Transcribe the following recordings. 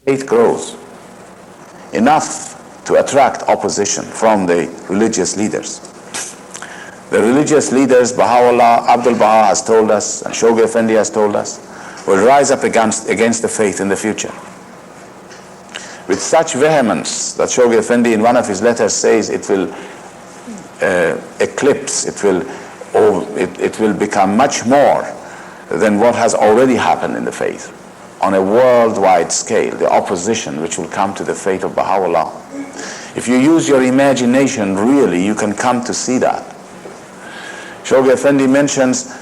faith grows enough to attract opposition from the religious leaders. The religious leaders, Baha'u'llah, Abdul Baha has told us, and Shoghi Effendi has told us, will rise up against the faith in the future. With such vehemence that Shoghi Effendi in one of his letters says it will eclipse, it will become much more than what has already happened in the faith. On a worldwide scale, the opposition which will come to the faith of Baha'u'llah. If you use your imagination, really, you can come to see that. Shoghi Effendi mentions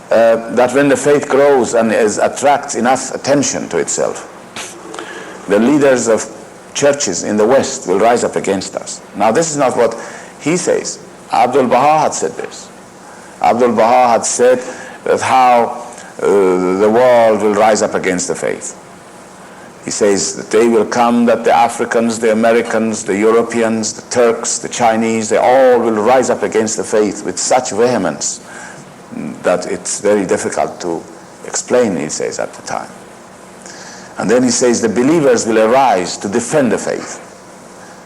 that when the faith grows and attracts enough attention to itself, the leaders of churches in the West will rise up against us. Now, this is not what he says. Abdul Baha had said this. Abdul Baha had said that how the world will rise up against the faith. He says that they will come, that the Africans, the Americans, the Europeans, the Turks, the Chinese, they all will rise up against the faith with such vehemence that it's very difficult to explain, he says, at the time. And then he says the believers will arise to defend the faith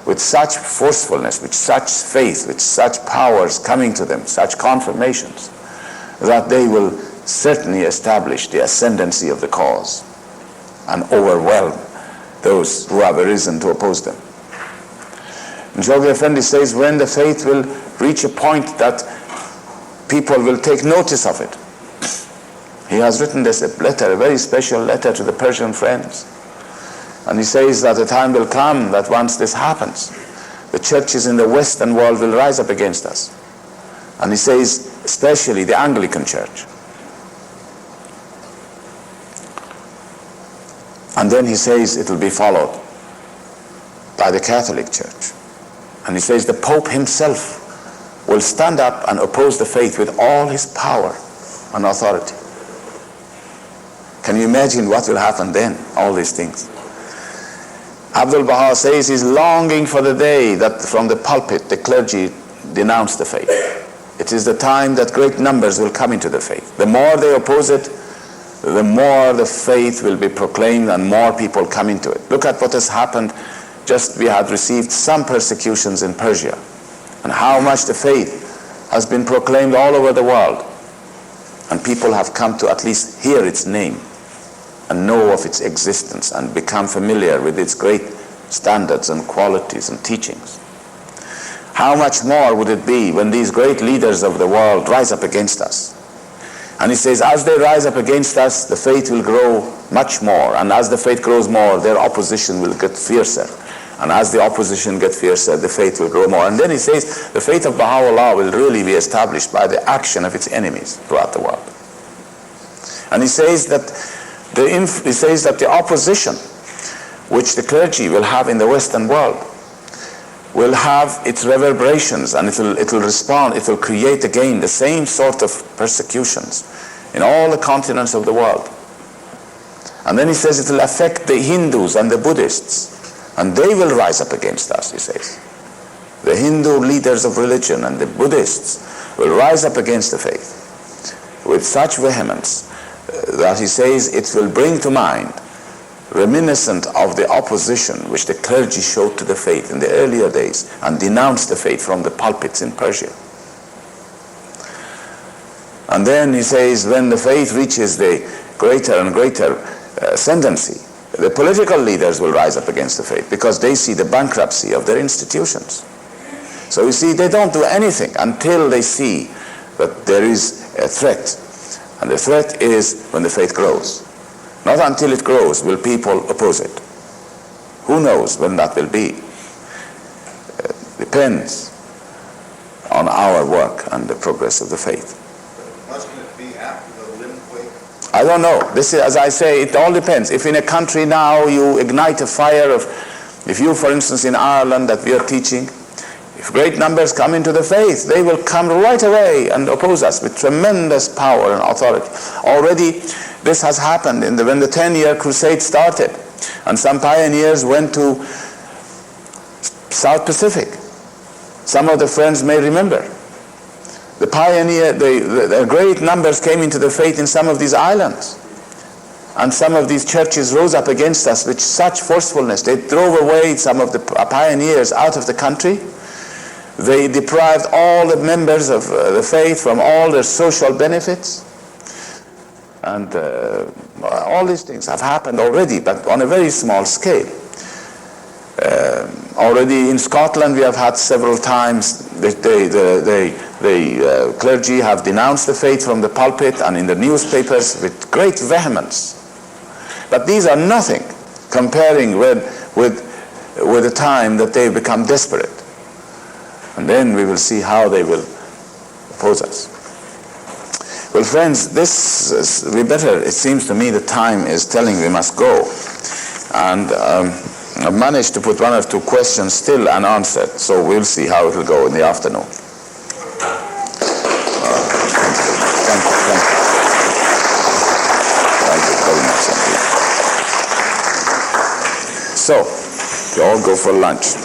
with such forcefulness, with such faith, with such powers coming to them, such confirmations, that they will certainly establish the ascendancy of the cause and overwhelm those who have arisen to oppose them. And Shoghi Effendi says when the faith will reach a point that people will take notice of it. He has written this letter, a very special letter to the Persian friends. And he says that the time will come that once this happens, the churches in the Western world will rise up against us. And he says, especially the Anglican Church. And then he says it will be followed by the Catholic Church. And he says the Pope himself will stand up and oppose the faith with all his power and authority. Can you imagine what will happen then, all these things? Abdul Baha says he's longing for the day that from the pulpit the clergy denounce the faith. It is the time that great numbers will come into the faith. The more they oppose it, the more the faith will be proclaimed and more people come into it. Look at what has happened. Just we had received some persecutions in Persia, and how much the faith has been proclaimed all over the world. And people have come to at least hear its name and know of its existence and become familiar with its great standards and qualities and teachings. How much more would it be when these great leaders of the world rise up against us? And he says, as they rise up against us, the faith will grow much more. And as the faith grows more, their opposition will get fiercer. And as the opposition gets fiercer, the faith will grow more. And then he says, the faith of Baha'u'llah will really be established by the action of its enemies throughout the world. And he says that the opposition which the clergy will have in the Western world will have its reverberations, and it will respond, it will create again the same sort of persecutions in all the continents of the world. And then he says it will affect the Hindus and the Buddhists, and they will rise up against us, he says. The Hindu leaders of religion and the Buddhists will rise up against the faith with such vehemence that he says it will bring to mind reminiscent of the opposition which the clergy showed to the faith in the earlier days and denounced the faith from the pulpits in Persia. And then he says when the faith reaches the greater and greater ascendancy, the political leaders will rise up against the faith because they see the bankruptcy of their institutions. So you see, they don't do anything until they see that there is a threat. And the threat is when the faith grows. Not until it grows will people oppose it. Who knows when that will be? Depends on our work and the progress of the faith. Mustn't it be after the limb-quake? I don't know. This is, as I say, it all depends. If in a country now you ignite a fire of, if you, for instance, in Ireland that we are teaching, if great numbers come into the faith, they will come right away and oppose us with tremendous power and authority. Already this has happened when the 10-year crusade started, and some pioneers went to South Pacific. Some of the friends may remember. The great numbers came into the faith in some of these islands. And some of these churches rose up against us with such forcefulness. They drove away some of the pioneers out of the country. They deprived all the members of the faith from all their social benefits. And all these things have happened already, but on a very small scale. Already in Scotland, we have had several times the clergy have denounced the faith from the pulpit and in the newspapers with great vehemence. But these are nothing comparing with the time that they become desperate. And then we will see how they will oppose us. Well, friends, it seems to me the time is telling we must go. And I've managed to put one or two questions still unanswered, so we'll see how it will go in the afternoon. Thank you very much indeed. So, you all go for lunch.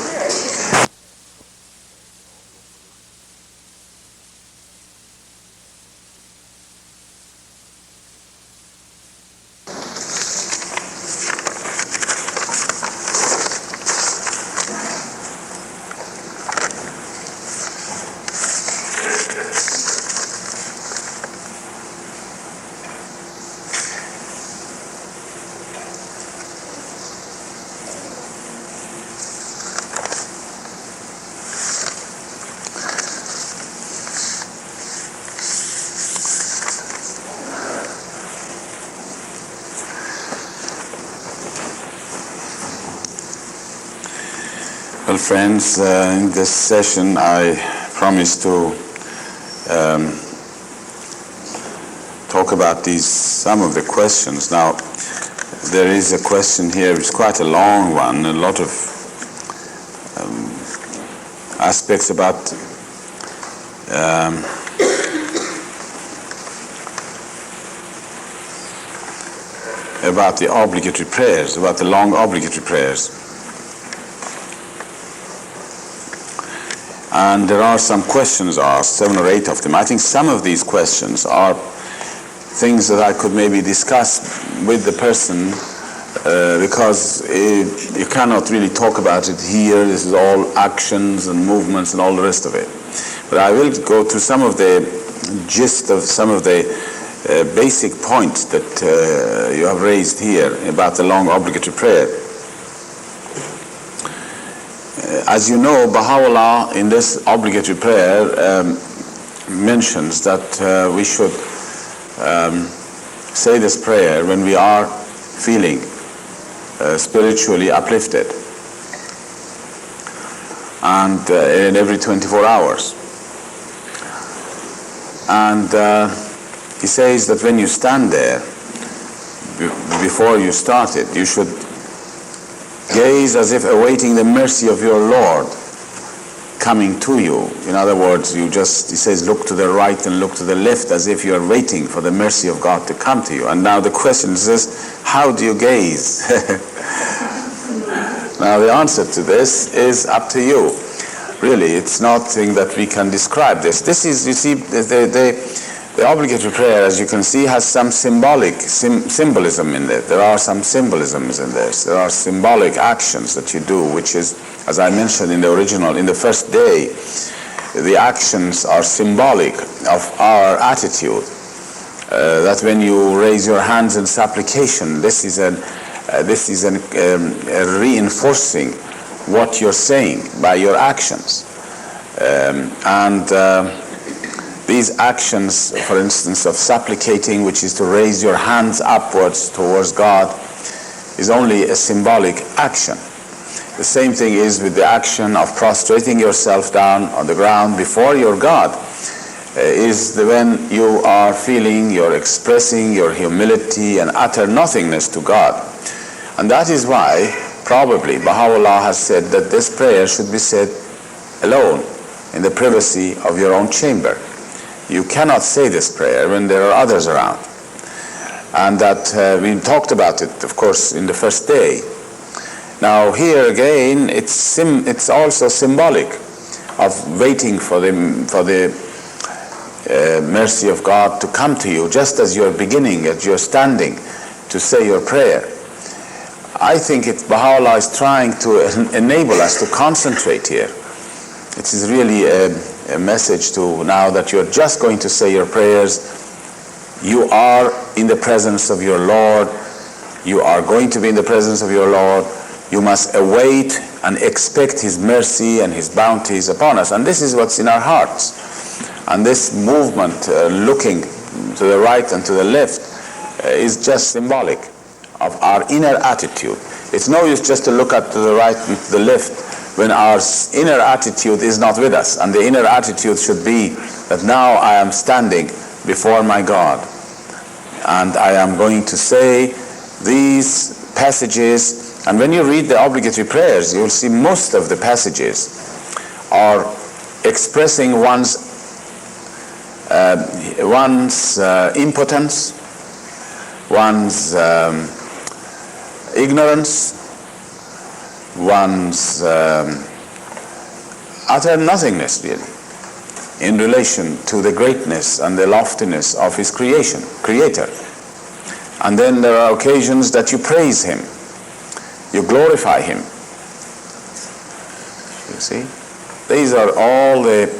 Well, friends, in this session I promised to talk about some of the questions. Now, there is a question here, it's quite a long one, a lot of aspects about the obligatory prayers, about the long obligatory prayers. And there are some questions asked, 7 or 8 of them. I think some of these questions are things that I could maybe discuss with the person because you cannot really talk about it here. This is all actions and movements and all the rest of it. But I will go to some of the gist of some of the basic points that you have raised here about the long obligatory prayer. As you know, Baha'u'llah in this obligatory prayer mentions that we should say this prayer when we are feeling spiritually uplifted, and in every 24 hours. And he says that when you stand there, before you start it, you should gaze as if awaiting the mercy of your Lord coming to you. In other words, he says, look to the right and look to the left as if you're waiting for the mercy of God to come to you. And now the question is, how do you gaze? Now the answer to this is up to you. Really, it's nothing that we can describe this. This is, you see, the obligatory prayer, as you can see, has some symbolism in it. There are some symbolisms in this. There are symbolic actions that you do, which is, as I mentioned in the original, in the first day, the actions are symbolic of our attitude. That when you raise your hands in supplication, this is reinforcing what you're saying by your actions. These actions, for instance, of supplicating, which is to raise your hands upwards towards God, is only a symbolic action. The same thing is with the action of prostrating yourself down on the ground before your God, is when you are feeling, you're expressing your humility and utter nothingness to God. And that is why, probably, Baha'u'llah has said that this prayer should be said alone, in the privacy of your own chamber. You cannot say this prayer when there are others around. And that we talked about it, of course, in the first day. Now here again, it's also symbolic of waiting for the mercy of God to come to you, just as you're beginning, as you're standing, to say your prayer. I think Baha'u'llah is trying to enable us to concentrate here. It is really a message to now that you're just going to say your prayers. You are in the presence of your Lord. You are going to be in the presence of your Lord. You must await and expect His mercy and His bounties upon us. And this is what's in our hearts. And this movement, looking to the right and to the left, is just symbolic of our inner attitude. It's no use just to look at to the right and to the left when our inner attitude is not with us. And the inner attitude should be that now I am standing before my God, and I am going to say these passages. And when you read the obligatory prayers, you'll see most of the passages are expressing one's impotence, one's ignorance, one's utter nothingness, really, in relation to the greatness and the loftiness of his creator. And then there are occasions that you praise him, you glorify him. You see, these are all the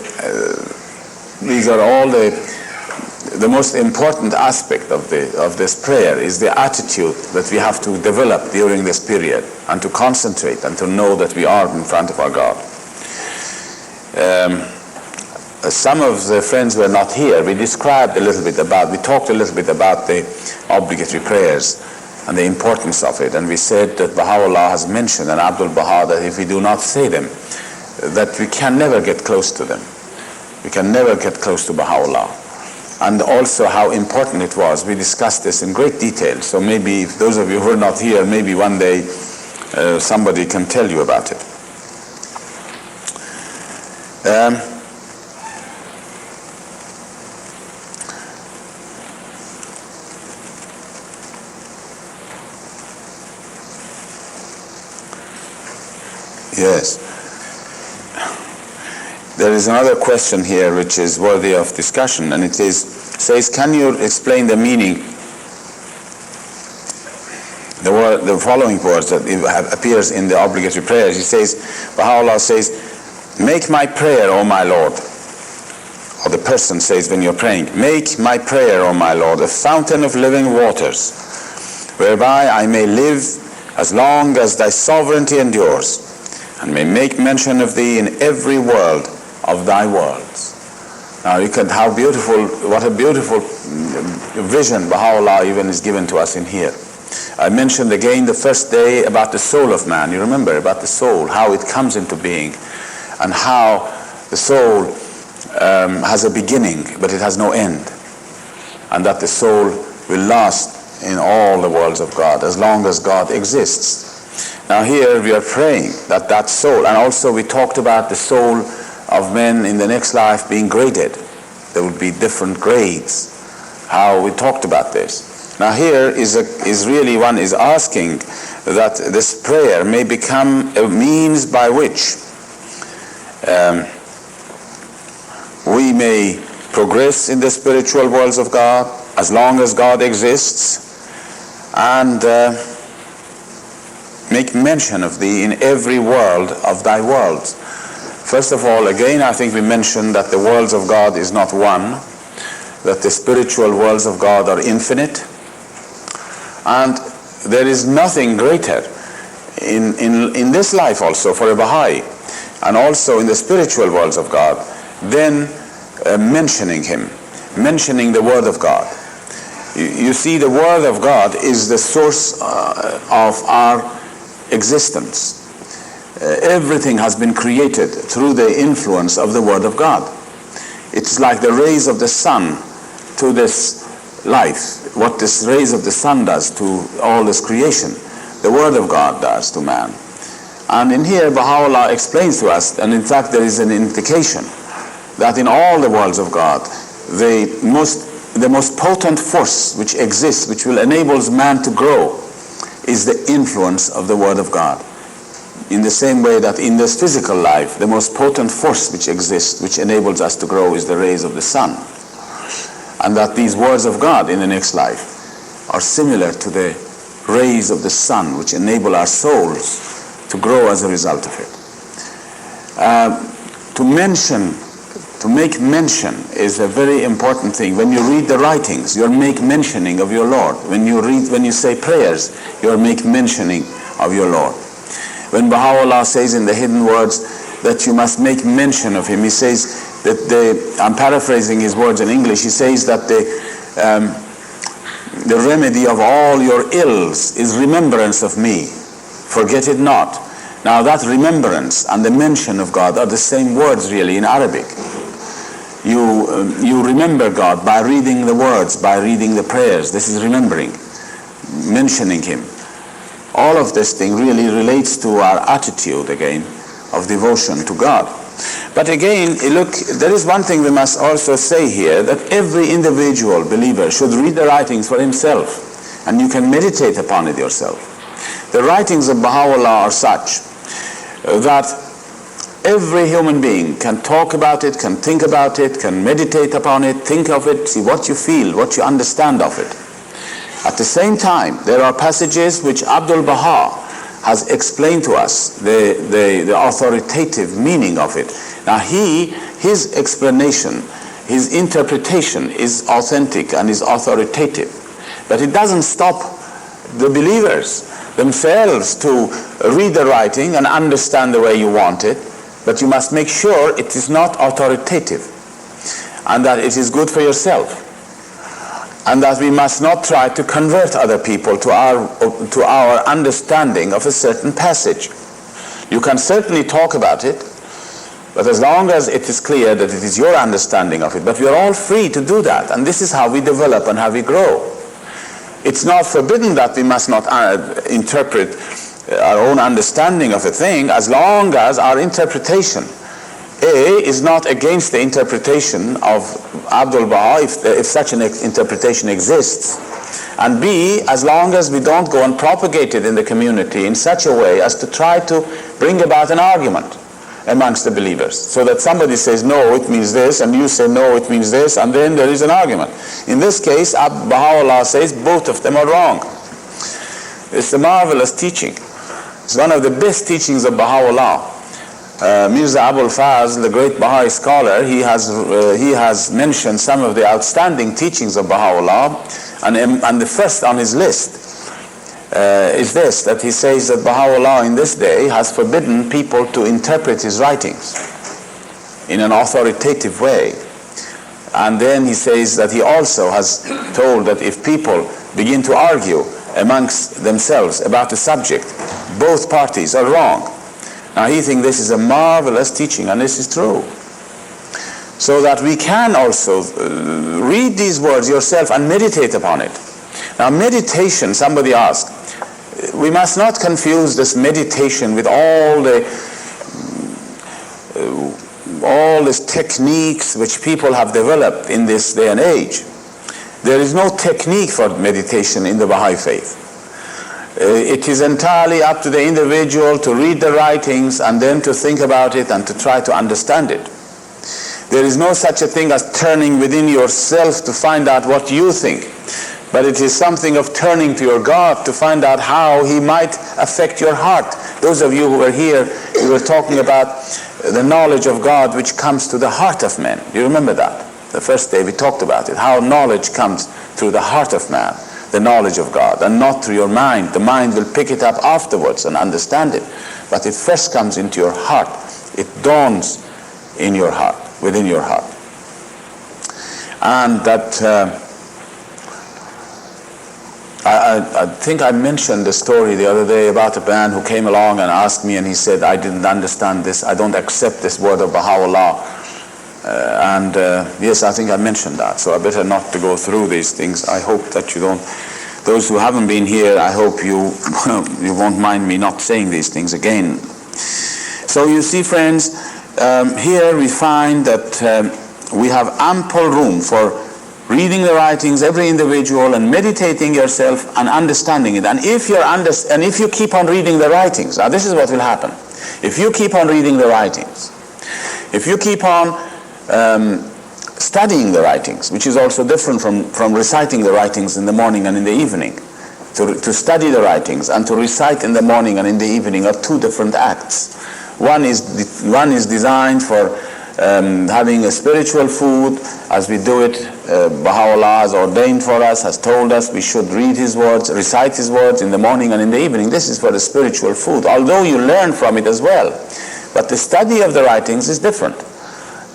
most important aspect of this prayer is the attitude that we have to develop during this period, and to concentrate and to know that we are in front of our God. Some of the friends were not here. We talked a little bit about the obligatory prayers and the importance of it, and we said that Baha'u'llah has mentioned, and Abdul Baha, that if we do not say them, that we can never get close to them. We can never get close to Baha'u'llah. And also how important it was. We discussed this in great detail. So maybe if those of you who are not here, maybe one day somebody can tell you about it. Yes. There is another question here which is worthy of discussion, and it says, can you explain the meaning, the following words that appears in the obligatory prayers? He says, Baha'u'llah says, make my prayer, O my Lord. Or the person says when you're praying, make my prayer, O my Lord, a fountain of living waters, whereby I may live as long as thy sovereignty endures, and may make mention of thee in every world of thy worlds. Now you can, what a beautiful vision Baha'u'llah even is given to us in here. I mentioned again the first day about the soul of man. You remember about the soul, how it comes into being, and how the soul has a beginning but it has no end, and that the soul will last in all the worlds of God as long as God exists. Now here we are praying that that soul, and also we talked about the soul of men in the next life being graded. There will be different grades. How we talked about this. Now here is really one is asking that this prayer may become a means by which we may progress in the spiritual worlds of God as long as God exists, and make mention of thee in every world of thy worlds. First of all, again, I think we mentioned that the worlds of God is not one, that the spiritual worlds of God are infinite, and there is nothing greater in this life also for a Baha'i, and also in the spiritual worlds of God, than mentioning him, mentioning the Word of God. You see, the Word of God is the source of our existence. Everything has been created through the influence of the Word of God. It's like the rays of the sun to this life. What this rays of the sun does to all this creation, the Word of God does to man. And in here Baha'u'llah explains to us, and in fact there is an indication that in all the worlds of God, the most potent force which exists, which will enable man to grow, is the influence of the Word of God. In the same way that in this physical life, the most potent force which exists, which enables us to grow, is the rays of the sun. And that these words of God in the next life are similar to the rays of the sun, which enable our souls to grow as a result of it. To make mention is a very important thing. When you read the writings, you're make mentioning of your Lord. When you say prayers, you're make mentioning of your Lord. When Baha'u'llah says in the hidden words that you must make mention of him, he says that I'm paraphrasing his words in English, he says that the remedy of all your ills is remembrance of me. Forget it not. Now that remembrance and the mention of God are the same words really in Arabic. You remember God by reading the words, by reading the prayers. This is remembering, mentioning him. All of this thing really relates to our attitude again of devotion to God. But again, look, there is one thing we must also say here, that every individual believer should read the writings for himself, and you can meditate upon it yourself. The writings of Baha'u'llah are such that every human being can talk about it, can think about it, can meditate upon it, think of it, see what you feel, what you understand of it. At the same time, there are passages which Abdul Baha has explained to us the authoritative meaning of it. Now his explanation, his interpretation is authentic and is authoritative. But it doesn't stop the believers themselves to read the writing and understand the way you want it. But you must make sure it is not authoritative and that it is good for yourself. And that we must not try to convert other people to our understanding of a certain passage. You can certainly talk about it, but as long as it is clear that it is your understanding of it. But we are all free to do that, and this is how we develop and how we grow. It's not forbidden that we must not interpret our own understanding of a thing, as long as our interpretation is not against the interpretation of Abdul Baha, if such an interpretation exists, and B, as long as we don't go and propagate it in the community in such a way as to try to bring about an argument amongst the believers, so that somebody says no, it means this, and you say no, it means this, and then there is an argument. In this case, Baha'u'llah says both of them are wrong. It's a marvelous teaching. It's one of the best teachings of Baha'u'llah. Mirza Abul Fazl, the great Baha'i scholar, he has mentioned some of the outstanding teachings of Baha'u'llah, and the first on his list is this, that he says that Baha'u'llah in this day has forbidden people to interpret his writings in an authoritative way. And then he says that he also has told that if people begin to argue amongst themselves about the subject, both parties are wrong. Now he thinks this is a marvelous teaching, and this is true. So that we can also read these words yourself and meditate upon it. Now meditation, somebody asked, we must not confuse this meditation with all these techniques which people have developed in this day and age. There is no technique for meditation in the Baha'i faith. It is entirely up to the individual to read the writings and then to think about it and to try to understand it. There is no such a thing as turning within yourself to find out what you think, but it is something of turning to your God to find out how he might affect your heart. Those of you who were here, we were talking about the knowledge of God which comes to the heart of man. Do you remember that? The first day we talked about it, how knowledge comes through the heart of man. The knowledge of God, and not through your mind. The mind will pick it up afterwards and understand it, but it first comes into your heart. It dawns in your heart, within your heart. And that I think I mentioned the story the other day about a man who came along and asked me, and he said, I didn't understand this, I don't accept this word of Baha'u'llah. Yes, I think I mentioned that, so I better not to go through these things. I hope that you don't, those who haven't been here, I hope you won't mind me not saying these things again. So you see, friends, here we find that we have ample room for reading the writings, every individual, and meditating yourself and understanding it. And if you keep on reading the writings, now this is what will happen. If you keep on reading the writings, if you keep on studying the writings, which is also different from reciting the writings in the morning and in the evening. To study the writings and to recite in the morning and in the evening are two different acts. One is designed for having a spiritual food, as we do it. Baha'u'llah has ordained for us, has told us we should read his words, recite his words in the morning and in the evening. This is for the spiritual food, although you learn from it as well. But the study of the writings is different.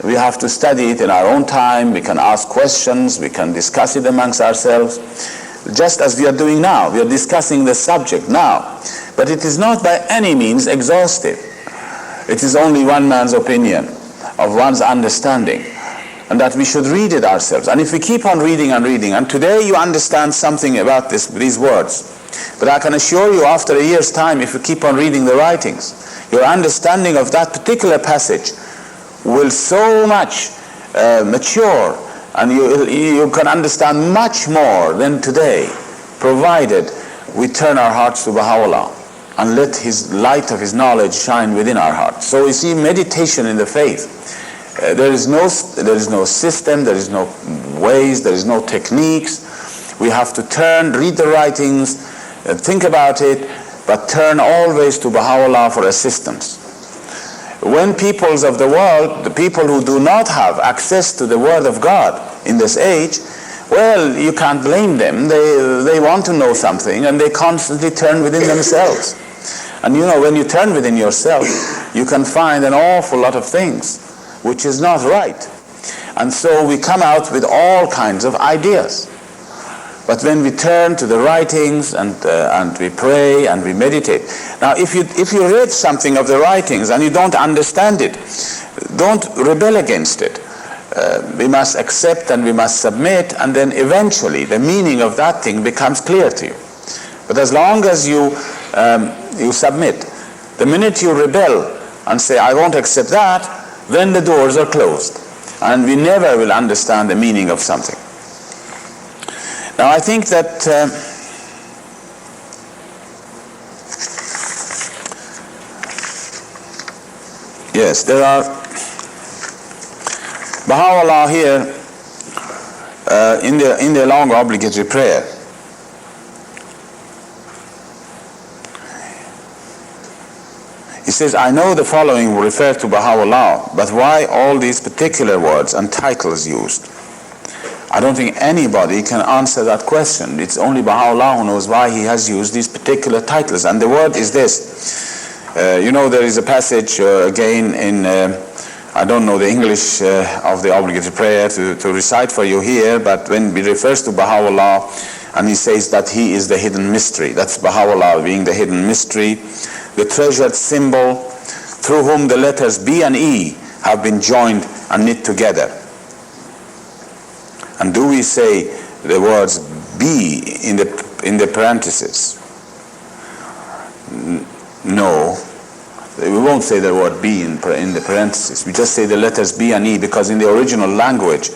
We have to study it in our own time. We can ask questions, we can discuss it amongst ourselves, just as we are doing now. We are discussing the subject now. But it is not by any means exhaustive. It is only one man's opinion, of one's understanding, and that we should read it ourselves. And if we keep on reading and reading, and today you understand something about these words, but I can assure you after a year's time, if you keep on reading the writings, your understanding of that particular passage will so much mature, and you can understand much more than today, provided we turn our hearts to Baha'u'llah and let his light of his knowledge shine within our hearts. So you see, meditation in the faith, there is no system, there is no ways, there is no techniques. We have to read the writings, think about it, but turn always to Baha'u'llah for assistance. When peoples of the world, the people who do not have access to the Word of God in this age, well, you can't blame them. They want to know something, and they constantly turn within themselves. And you know, when you turn within yourself, you can find an awful lot of things which is not right. And so we come out with all kinds of ideas. But when we turn to the writings and we pray and we meditate. Now, if you read something of the writings and you don't understand it, don't rebel against it. We must accept and we must submit, and then eventually the meaning of that thing becomes clear to you. But as long as you submit, the minute you rebel and say, I won't accept that, then the doors are closed, and we never will understand the meaning of something. Now, I think that yes, there are Baha'u'llah here in the long obligatory prayer. He says, I know the following will refer to Baha'u'llah, but why all these particular words and titles used? I don't think anybody can answer that question. It's only Baha'u'llah who knows why he has used these particular titles. And the word is this. You know, there is a passage again in, I don't know the English of the obligatory prayer to recite for you here, but when he refers to Baha'u'llah, and he says that he is the hidden mystery. That's Baha'u'llah being the hidden mystery, the treasured symbol, through whom the letters B and E have been joined and knit together. And do we say the words B in the parentheses? No. We won't say the word B in the parentheses. We just say the letters B and E, because in the original language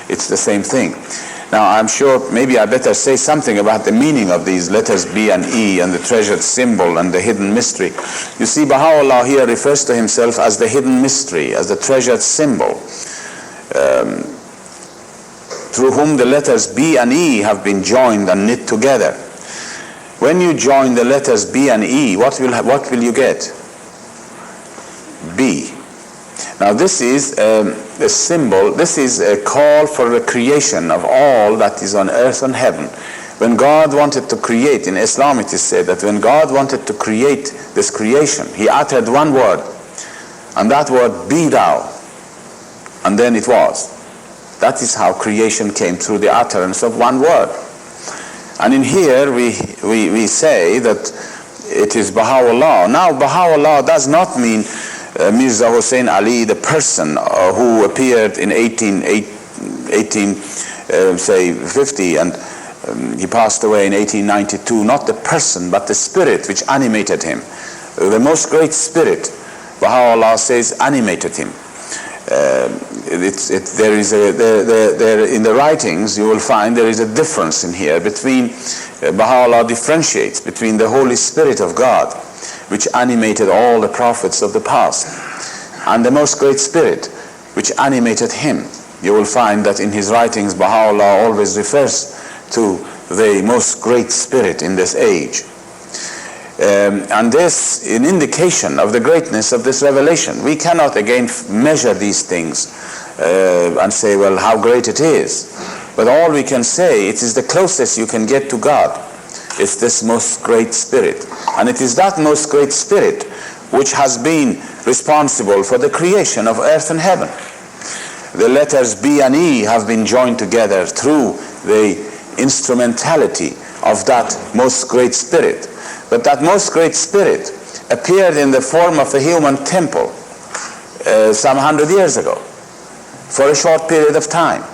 it's the same thing. Now, I'm sure maybe I better say something about the meaning of these letters B and E and the treasured symbol and the hidden mystery. You see, Baha'u'llah here refers to himself as the hidden mystery, as the treasured symbol, through whom the letters B and E have been joined and knit together. When you join the letters B and E, what will you get? B. Now, this is a symbol, this is a call for the creation of all that is on earth and heaven. When God wanted to create, in Islam it is said that when God wanted to create this creation, he uttered one word, and that word, be thou, and then it was. That is how creation came, through the utterance of one word. And in here we say that it is Baha'u'llah. Now, Baha'u'llah does not mean Mirza Hussein Ali, the person who appeared in 1850 and he passed away in 1892. Not the person, but the spirit which animated him. The most great spirit, Baha'u'llah says, animated him. In the writings you will find there is a difference in here between Baha'u'llah differentiates between the Holy Spirit of God, which animated all the prophets of the past, and the most great spirit which animated him. You will find that in his writings Baha'u'llah always refers to the most great spirit in this age. And this is an indication of the greatness of this revelation. We cannot again measure these things and say, well, how great it is. But all we can say, it is the closest you can get to God. It's this most great spirit. And it is that most great spirit which has been responsible for the creation of earth and heaven. The letters B and E have been joined together through the instrumentality of that most great spirit. But that most great spirit appeared in the form of a human temple some 100 years ago for a short period of time.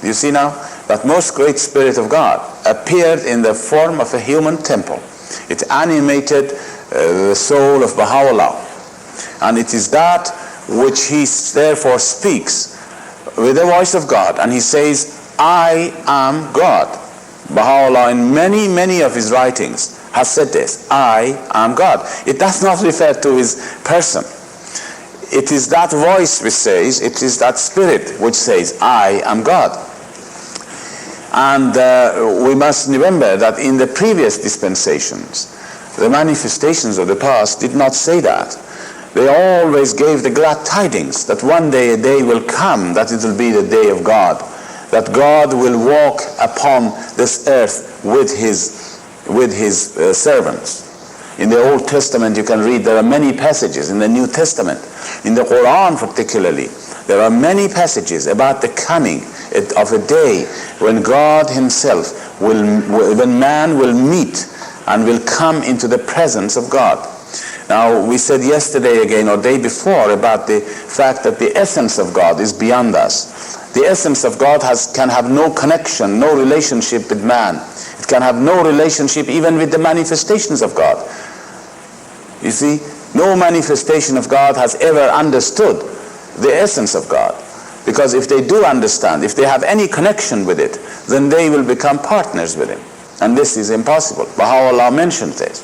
You see now? That most great spirit of God appeared in the form of a human temple. It animated the soul of Baha'u'llah. And it is that which he therefore speaks with the voice of God. And he says, I am God. Baha'u'llah in many, many of his writings has said this, I am God. It does not refer to his person. It is that voice which says, it is that spirit which says, I am God. And we must remember that in the previous dispensations, the manifestations of the past did not say that. They always gave the glad tidings that one day a day will come, that it will be the day of God, that God will walk upon this earth with his servants. In the Old Testament you can read, there are many passages. In the New Testament, in the Quran particularly, there are many passages about the coming of a day when God himself when man will meet and will come into the presence of God. Now, we said yesterday again, or day before, about the fact that the essence of God is beyond us. The essence of God can have no connection, no relationship with man. It can have no relationship even with the manifestations of God. You see, no manifestation of God has ever understood the essence of God. Because if they do understand, if they have any connection with it, then they will become partners with him. And this is impossible. Baha'u'llah mentions this.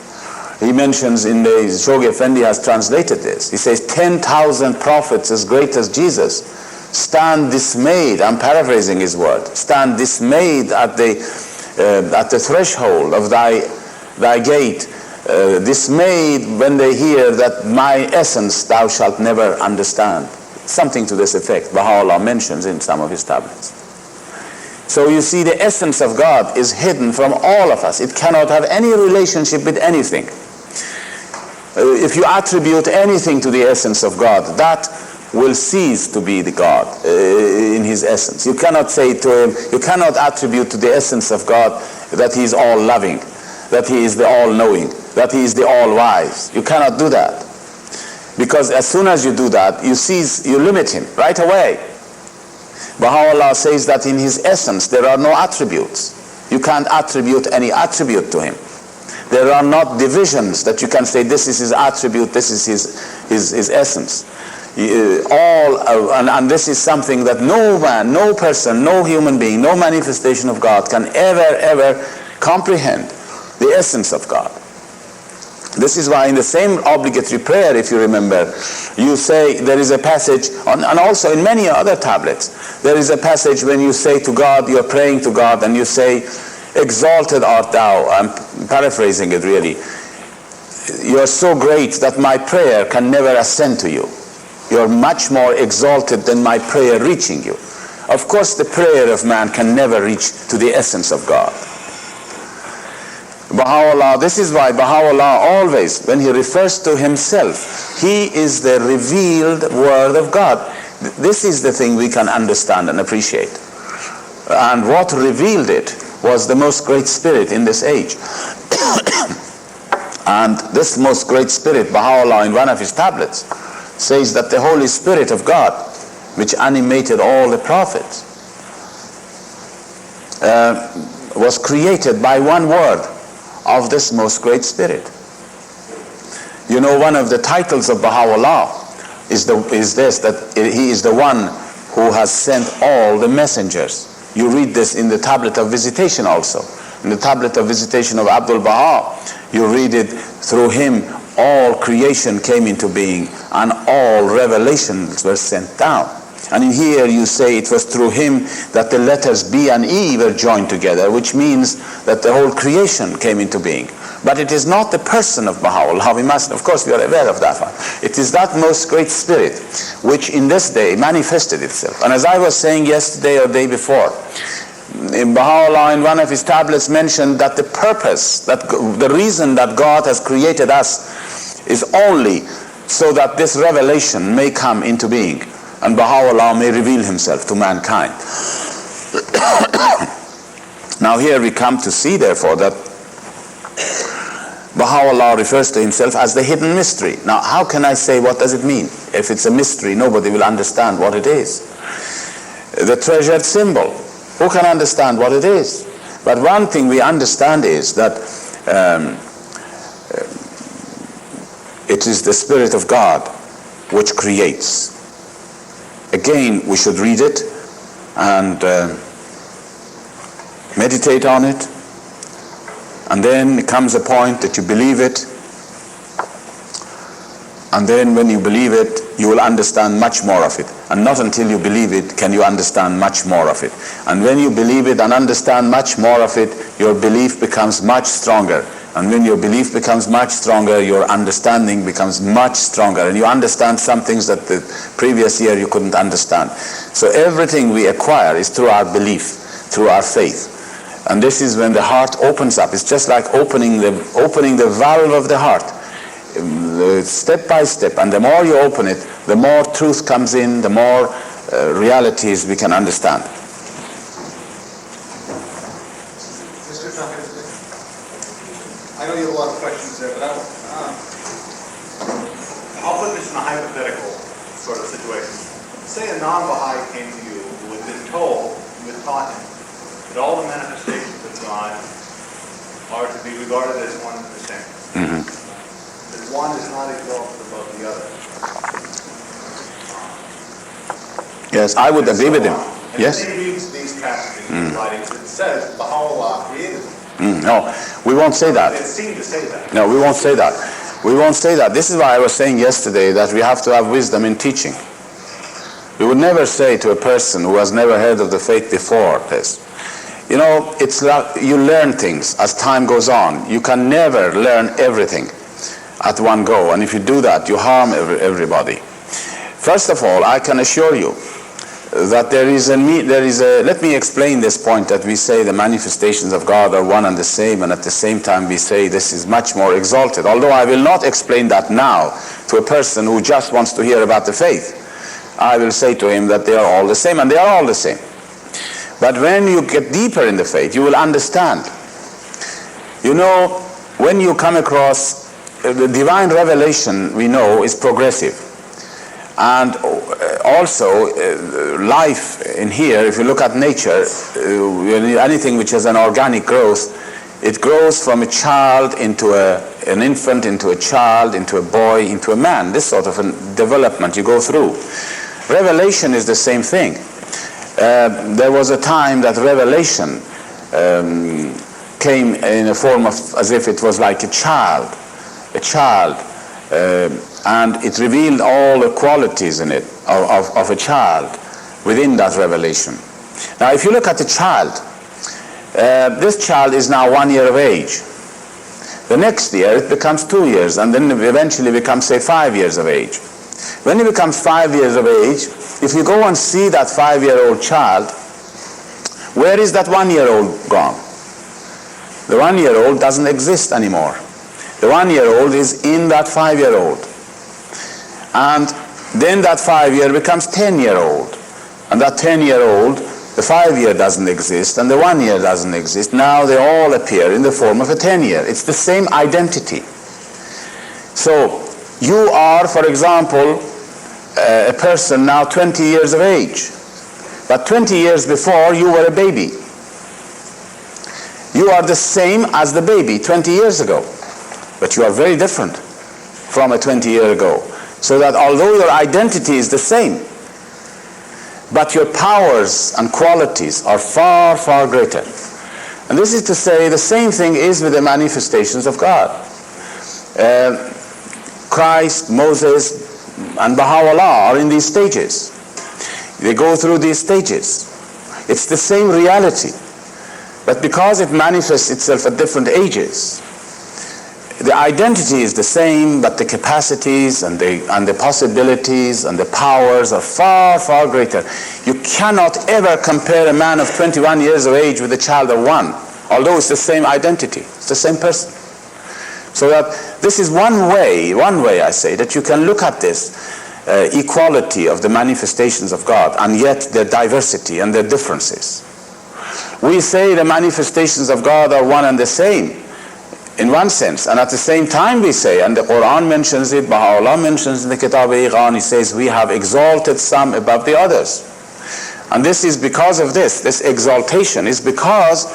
He mentions in the Shoghi Effendi has translated this. He says 10,000 prophets as great as Jesus stand dismayed. I'm paraphrasing his word. Stand dismayed at the threshold of thy gate, dismayed when they hear that my essence thou shalt never understand. Something to this effect Baha'u'llah mentions in some of his tablets. So you see, the essence of God is hidden from all of us. It cannot have any relationship with anything. If you attribute anything to the essence of God, that will cease to be the God in his essence. You cannot say to him, you cannot attribute to the essence of God that he is all loving, that he is the all-knowing, that he is the all-wise. You cannot do that. Because as soon as you do that, you limit him right away. Baha'u'llah says that in his essence there are no attributes. You can't attribute any attribute to him. There are not divisions that you can say this is his attribute, this is his essence. And this is something that no man, no person, no human being, no manifestation of God can ever comprehend, the essence of God. This is why in the same obligatory prayer, if you remember, you say, there is a passage, and also in many other tablets, there is a passage when you say to God, you're praying to God, and you say, exalted art thou. I'm paraphrasing it really. You're so great that my prayer can never ascend to you. You're much more exalted than my prayer reaching you. Of course, the prayer of man can never reach to the essence of God. Baha'u'llah, this is why Baha'u'llah always, when he refers to himself, he is the revealed word of God. This is the thing we can understand and appreciate. And what revealed it was the most great spirit in this age. And this most great spirit, Baha'u'llah in one of his tablets, says that the Holy Spirit of God, which animated all the prophets, was created by one word of this most great spirit. You know, one of the titles of Baha'u'llah is this, that he is the one who has sent all the messengers. You read this in the tablet of visitation also. In the tablet of visitation of Abdul Baha, you read it, through him all creation came into being and all revelations were sent down. And in here you say it was through him that the letters B and E were joined together, which means that the whole creation came into being. But it is not the person of Baha'u'llah. We must, of course, we are aware of that one. It is that most great spirit which in this day manifested itself. And as I was saying yesterday or day before, in Baha'u'llah in one of his tablets mentioned that the purpose, that the reason that God has created us is only so that this revelation may come into being and Baha'u'llah may reveal himself to mankind. Now here we come to see therefore that Baha'u'llah refers to himself as the hidden mystery. Now how can I say what does it mean? If it's a mystery, nobody will understand what it is. The treasured symbol, who can understand what it is? But one thing we understand is that it is the Spirit of God which creates. Again, we should read it and meditate on it, and then comes a point that you believe it, and then when you believe it, you will understand much more of it. And not until you believe it can you understand much more of it. And when you believe it and understand much more of it, your belief becomes much stronger. And when your belief becomes much stronger, your understanding becomes much stronger. And you understand some things that the previous year you couldn't understand. So everything we acquire is through our belief, through our faith. And this is when the heart opens up. It's just like opening the valve of the heart, step by step. And the more you open it, the more truth comes in, the more realities we can understand. Mr. Taherzadeh, I know you have a lot of questions there, but I'll put this in a hypothetical sort of situation. Say a non-Baha'i came to you who had been told, you had taught him, that all the manifestations of God are to be regarded as one and the same. Mm-hmm. That one is not exalted above the other. Yes, I would agree with him. And Yes. then he reads these passages in writings that says Baha'u'llah created them. No, we won't say that. It seemed to say that. No, we won't say that. We won't say that. This is why I was saying yesterday that we have to have wisdom in teaching. We would never say to a person who has never heard of the faith before this. You know, it's like you learn things as time goes on. You can never learn everything at one go. And if you do that, you harm everybody. First of all, I can assure you that let me explain this point that we say the manifestations of God are one and the same, and at the same time we say this is much more exalted. Although I will not explain that now to a person who just wants to hear about the faith. I will say to him that they are all the same, and they are all the same. But when you get deeper in the faith, you will understand. You know, when you come across the divine revelation, we know is progressive. And also, life in here, if you look at nature, anything which has an organic growth, it grows from a child into an infant, into a child, into a boy, into a man. This sort of a development you go through. Revelation is the same thing. There was a time that revelation came in a form of as if it was like a child, and it revealed all the qualities in it of a child within that revelation. Now, if you look at the child, this child is now 1 year of age. The next year it becomes 2 years, and then eventually becomes, say, 5 years of age. When he becomes 5 years of age, if you go and see that 5-year-old child, where is that 1-year-old gone? The 1-year-old doesn't exist anymore. The 1-year-old is in that 5-year-old. And then that 5-year becomes 10-year-old. And that 10-year-old, the 5-year doesn't exist, and the 1-year doesn't exist. Now they all appear in the form of a 10-year. It's the same identity. So, you are, for example, a person now 20 years of age. But 20 years before, you were a baby. You are the same as the baby 20 years ago. But you are very different from a 20 year ago. So that although your identity is the same, but your powers and qualities are far, far greater. And this is to say the same thing is with the manifestations of God. Christ, Moses, and Baha'u'llah are in these stages. They go through these stages. It's the same reality. But because it manifests itself at different ages, the identity is the same, but the capacities and the possibilities and the powers are far, far greater. You cannot ever compare a man of 21 years of age with a child of 1, although it's the same identity. It's the same person. So that this is one way I say, that you can look at this equality of the manifestations of God, and yet their diversity and their differences. We say the manifestations of God are one and the same, in one sense, and at the same time we say, and the Quran mentions it, Baha'u'llah mentions in the Kitab-e-Iqan, he says, we have exalted some above the others. And this is because of this exaltation is because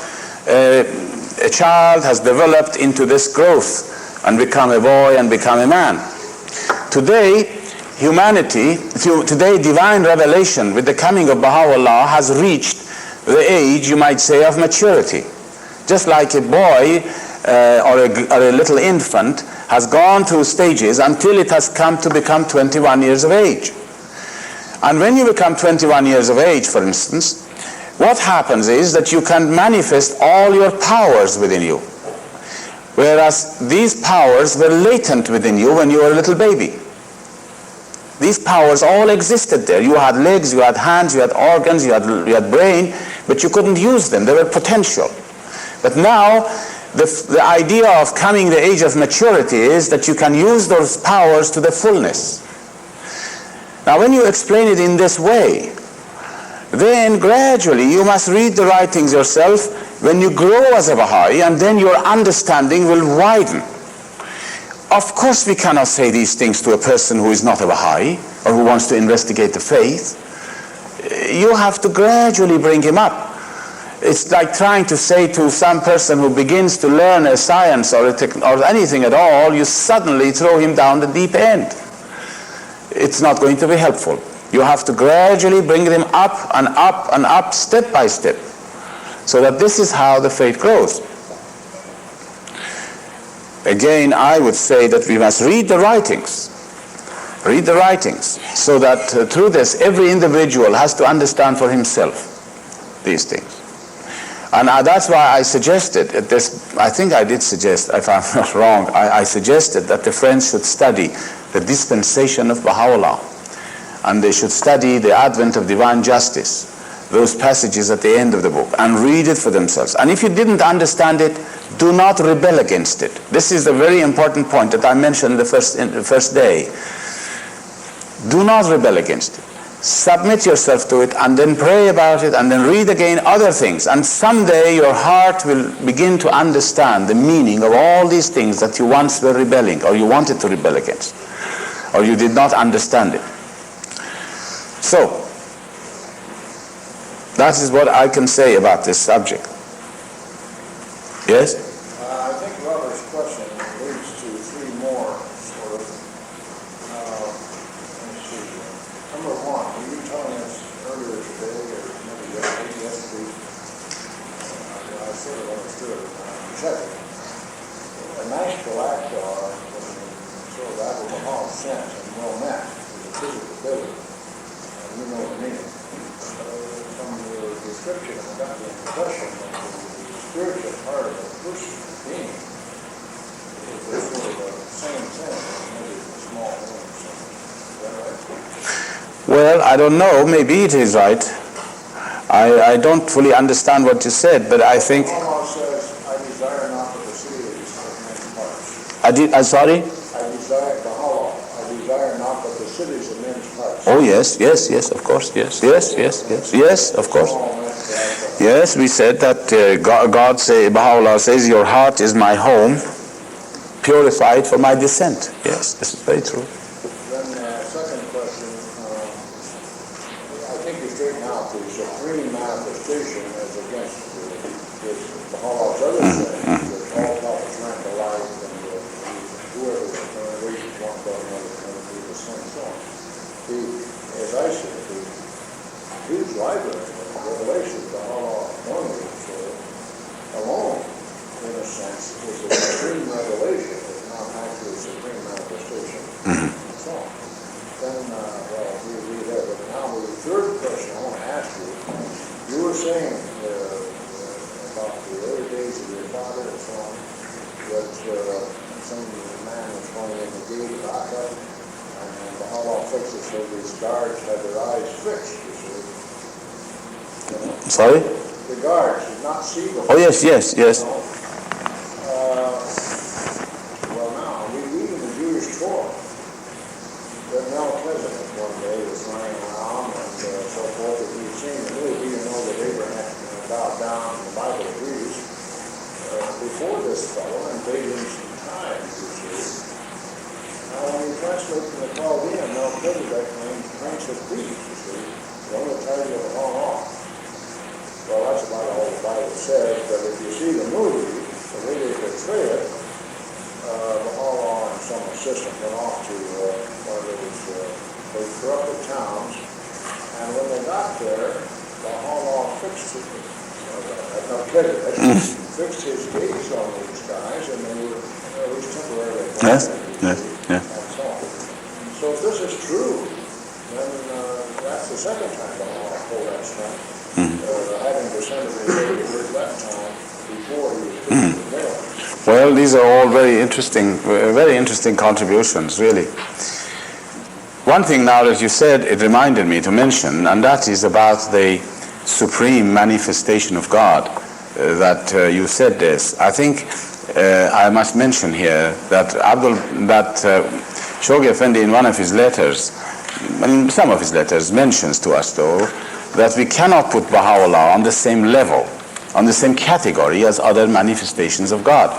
a child has developed into this growth and become a boy and become a man. Today, divine revelation with the coming of Baha'u'llah has reached the age, you might say, of maturity. Just like a boy or a little infant has gone through stages until it has come to become 21 years of age. And when you become 21 years of age, for instance, what happens is that you can manifest all your powers within you. Whereas these powers were latent within you when you were a little baby. These powers all existed there. You had legs, you had hands, you had organs, you had brain, but you couldn't use them. They were potential. But now, the idea of coming the age of maturity is that you can use those powers to the fullness. Now, when you explain it in this way, then gradually you must read the writings yourself when you grow as a Baha'i, and then your understanding will widen. Of course we cannot say these things to a person who is not a Baha'i or who wants to investigate the faith. You have to gradually bring him up. It's like trying to say to some person who begins to learn a science or anything at all, you suddenly throw him down the deep end. It's not going to be helpful. You have to gradually bring them up and up and up, step by step, so that this is how the faith grows. Again, I would say that we must read the writings, so that through this, every individual has to understand for himself these things. And that's why I suggested this. I think I did suggest, if I'm not wrong, I suggested that the friends should study the dispensation of Baha'u'llah, and they should study the advent of divine justice, those passages at the end of the book, and read it for themselves. And if you didn't understand it, do not rebel against it. This is the very important point that I mentioned the first day. Do not rebel against it. Submit yourself to it, and then pray about it, and then read again other things. And someday your heart will begin to understand the meaning of all these things that you once were rebelling, or you wanted to rebel against, or you did not understand it. So, that is what I can say about this subject. Yes? I think Robert's question leads to three more, sort of. Let me see. Number one, were you telling us earlier today, or maybe yesterday, I sort of understood it, check it. A nice galactor, sort of Abel sense and well meant, is a physical building, and you know what I mean. From your description, I got the impression that the spiritual part of a person being is sort of the same thing, maybe a small thing or something. Is that right? Well, I don't know. Maybe it is right. I don't fully understand what you said, but I think... Allah says, I desire not that the cities of men's parts. I'm sorry? Baha'u'llah, I desire not that the cities of men's parts. Oh, yes, of course, yes, of course. Yes, we said that Baha'u'llah says, your heart is my home, purified for my descent. Yes, this is very true. Then second question, I think you straighten out the supreme manifestation as against Baha'u'llah's other things, that all prophets ran to life, and whoever raises one above another can do the same thing. As I said, the huge library of revelation of Baha'u'llah alone, in a sense, is a supreme revelation. It's not actually a supreme manifestation. So, then, we read that. But now the third question some man was going in the gate back up, and the Baha'u'llah fixed it so these guards had their eyes fixed, you see. You know? Sorry? The guards did not see them. Oh, yes. Well, now, we read in the Jewish Torah that Melchizedek one day was lying around and so forth, that he had seen the movie, you know, that Abraham bowed down, the Bible agrees, before this fellow and paid him some time, you see. Now, when you translate from the Chaldean, Melchizedek means Prince of Peace, you see. The only title of the whole law. Well, that's about all the Bible says, but if you see the movie, the way they portray it, the whole law and some assistant went off to one of those corrupted towns, and when they got there, the whole law fixed it. Fixed his gaze on these guys, and they were at least temporarily Yes. and so on. So if this is true, then that's the second time the law pulled that stuff. Having descended his age that time before he was put in the veil. Well, these are all very interesting contributions, really. One thing now that you said, it reminded me to mention, and that is about the supreme manifestation of God, that you said this. I think I must mention here that Shoghi Effendi in one of his letters, in some of his letters, mentions to us though, that we cannot put Baha'u'llah on the same level, on the same category as other manifestations of God,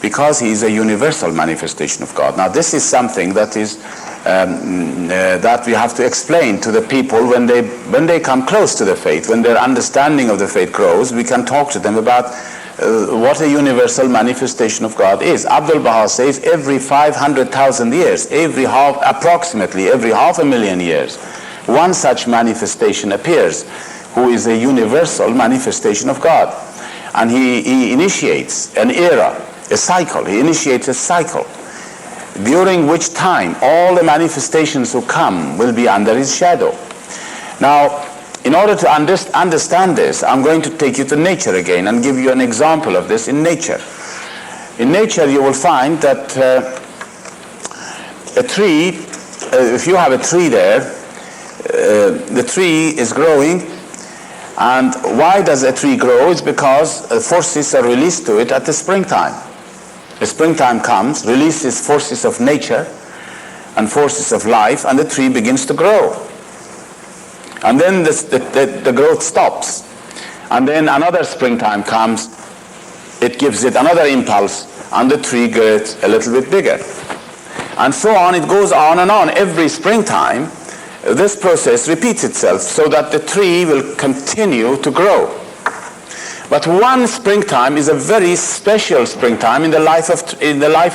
because he is a universal manifestation of God. Now this is something that is that we have to explain to the people when they come close to the faith, when their understanding of the faith grows. We can talk to them about what a universal manifestation of God is. Abdul Baha says every 500,000 years, approximately every 500,000 years, one such manifestation appears, who is a universal manifestation of God. And he initiates an era, a cycle. He initiates a cycle, during which time all the manifestations who come will be under his shadow. Now, in order to understand this, I'm going to take you to nature again and give you an example of this in nature. In nature, you will find that a tree, if you have a tree there, the tree is growing. And why does a tree grow? It's because forces are released to it at the springtime. The springtime comes, releases forces of nature and forces of life, and the tree begins to grow. And then the growth stops. And then another springtime comes, it gives it another impulse, and the tree gets a little bit bigger. And so on, it goes on and on. Every springtime, this process repeats itself so that the tree will continue to grow. But one springtime is a very special springtime in the life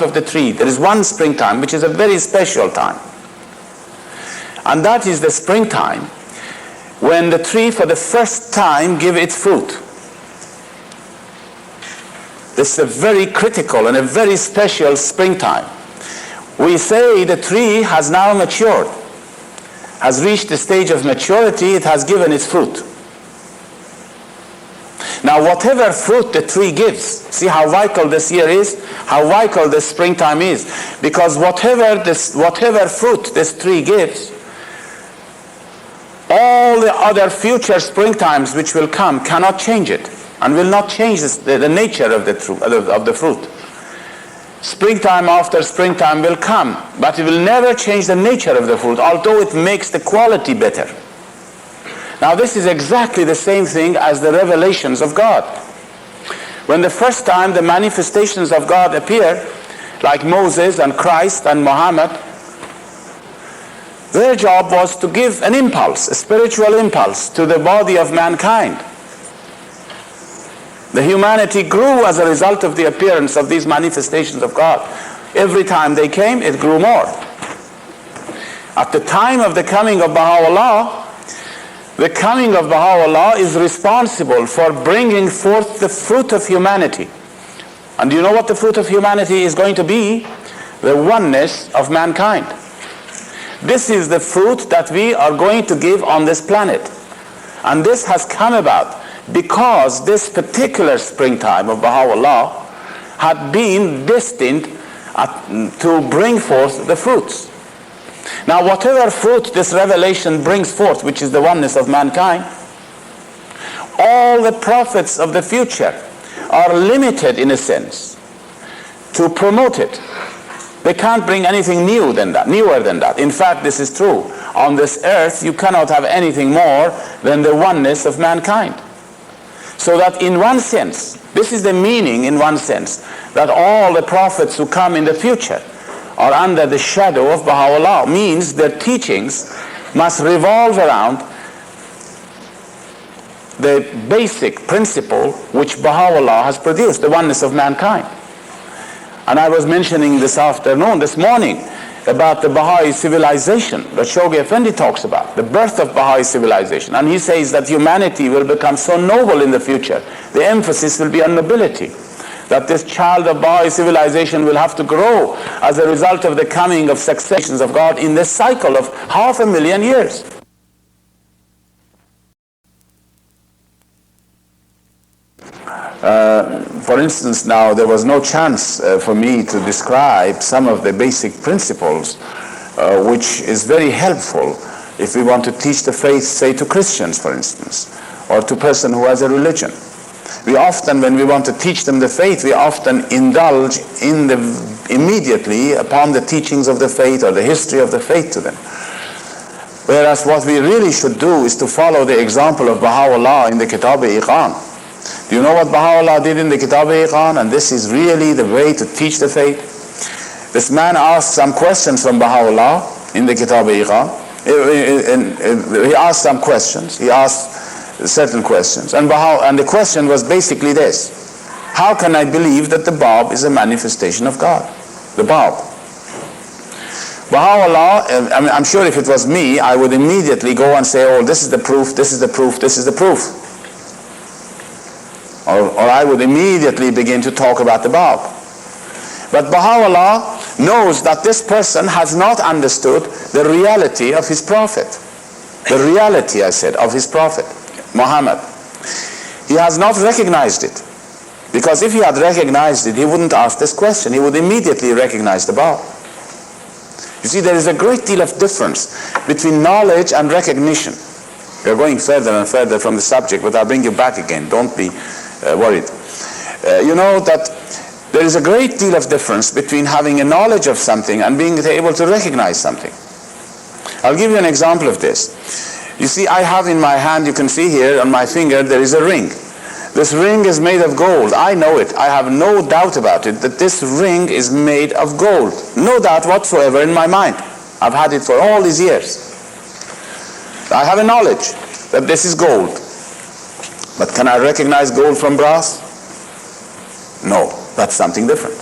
of the tree. There is one springtime which is a very special time. And that is the springtime when the tree for the first time gives its fruit. This is a very critical and a very special springtime. We say the tree has now matured, has reached the stage of maturity, it has given its fruit. Now whatever fruit the tree gives, see how vital this year is, how vital this springtime is, because whatever fruit this tree gives, all the other future springtimes which will come cannot change it, and will not change the nature of the fruit. Springtime after springtime will come, but it will never change the nature of the fruit, although it makes the quality better. Now this is exactly the same thing as the revelations of God. When the first time the manifestations of God appear, like Moses and Christ and Muhammad, their job was to give an impulse, a spiritual impulse to the body of mankind. The humanity grew as a result of the appearance of these manifestations of God. Every time they came, it grew more. At the time of the coming of Baha'u'llah, the coming of Baha'u'llah is responsible for bringing forth the fruit of humanity. And do you know what the fruit of humanity is going to be? The oneness of mankind. This is the fruit that we are going to give on this planet. And this has come about because this particular springtime of Baha'u'llah had been destined to bring forth the fruits. Now, whatever fruit this revelation brings forth, which is the oneness of mankind, all the prophets of the future are limited, in a sense, to promote it. They can't bring anything newer than that. In fact, this is true. On this earth, you cannot have anything more than the oneness of mankind. So that in one sense, this is the meaning in one sense, that all the prophets who come in the future are under the shadow of Baha'u'llah, means their teachings must revolve around the basic principle which Baha'u'llah has produced, the oneness of mankind. And I was mentioning this morning, about the Baha'i civilization that Shoghi Effendi talks about, the birth of Baha'i civilization. And he says that humanity will become so noble in the future, the emphasis will be on nobility, that this child of Baha'i civilization will have to grow as a result of the coming of successions of God in this cycle of 500,000 years. For instance, now there was no chance for me to describe some of the basic principles which is very helpful if we want to teach the faith, say to Christians, for instance, or to a person who has a religion. We often, when we want to teach them the faith, we often indulge in immediately upon the teachings of the faith or the history of the faith to them. Whereas what we really should do is to follow the example of Baha'u'llah in the Kitab-i-Iqan. Do you know what Baha'u'llah did in the Kitab-i-Iqan? And this is really the way to teach the faith. This man asked some questions from Baha'u'llah in the Kitab-i-Iqan. He asked some questions. He asked certain questions. And the question was basically this: how can I believe that the Bab is a manifestation of God? The Bab. Baha'u'llah, I'm sure if it was me, I would immediately go and say, oh, this is the proof, this is the proof, this is the proof. Or I would immediately begin to talk about the Bab. But Baha'u'llah knows that this person has not understood the reality of his prophet. The reality, I said, of his prophet, Muhammad. He has not recognized it. Because if he had recognized it, he wouldn't ask this question. He would immediately recognize the Bab. You see, there is a great deal of difference between knowledge and recognition. We are going further and further from the subject, but I'll bring you back again. Don't be worried. You know that there is a great deal of difference between having a knowledge of something and being able to recognize something. I'll give you an example of this. You see, I have in my hand, you can see here on my finger, there is a ring. This ring is made of gold. I know it. I have no doubt about it that this ring is made of gold. No doubt whatsoever in my mind. I've had it for all these years. I have a knowledge that this is gold. But can I recognize gold from brass? No, that's something different.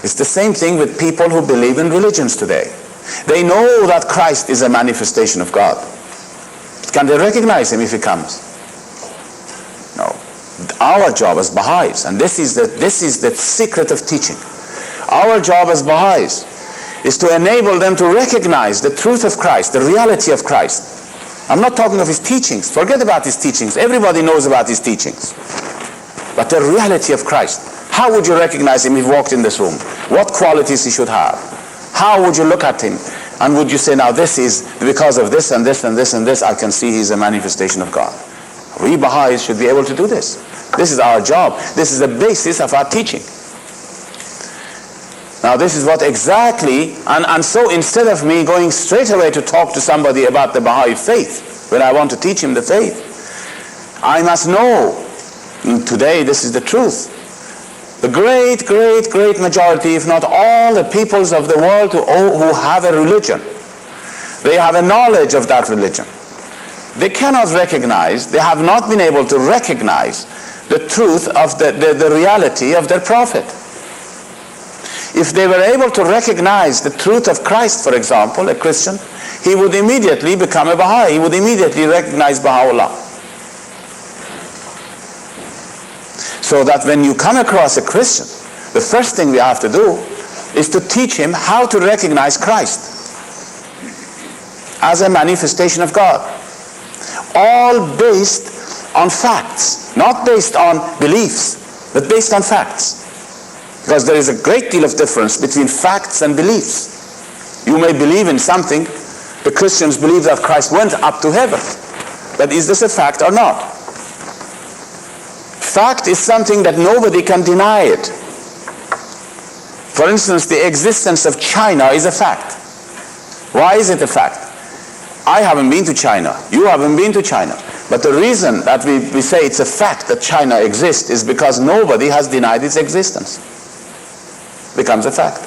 It's the same thing with people who believe in religions today. They know that Christ is a manifestation of God. Can they recognize him if he comes? No. Our job as Baha'is, and this is the secret of teaching. Our job as Baha'is is to enable them to recognize the truth of Christ, the reality of Christ. I'm not talking of his teachings. Forget about his teachings. Everybody knows about his teachings. But the reality of Christ. How would you recognize him if he walked in this room? What qualities he should have? How would you look at him? And would you say, now this is because of this and this and this and this, I can see he's a manifestation of God. We Baha'is should be able to do this. This is our job. This is the basis of our teaching. Now this is what exactly, and so instead of me going straight away to talk to somebody about the Baha'i faith, when I want to teach him the faith, I must know, today this is the truth. The great, great, great majority, if not all the peoples of the world who have a religion, they have a knowledge of that religion. They cannot recognize, they have not been able to recognize the truth of the reality of their prophet. If they were able to recognize the truth of Christ, for example, a Christian, he would immediately become a Baha'i. He would immediately recognize Baha'u'llah. So that when you come across a Christian, the first thing we have to do is to teach him how to recognize Christ as a manifestation of God. All based on facts, not based on beliefs, but based on facts. Because there is a great deal of difference between facts and beliefs. You may believe in something. The Christians believe that Christ went up to heaven. But is this a fact or not? Fact is something that nobody can deny it. For instance, the existence of China is a fact. Why is it a fact? I haven't been to China. You haven't been to China. But the reason that we say it's a fact that China exists is because nobody has denied its existence. It becomes a fact.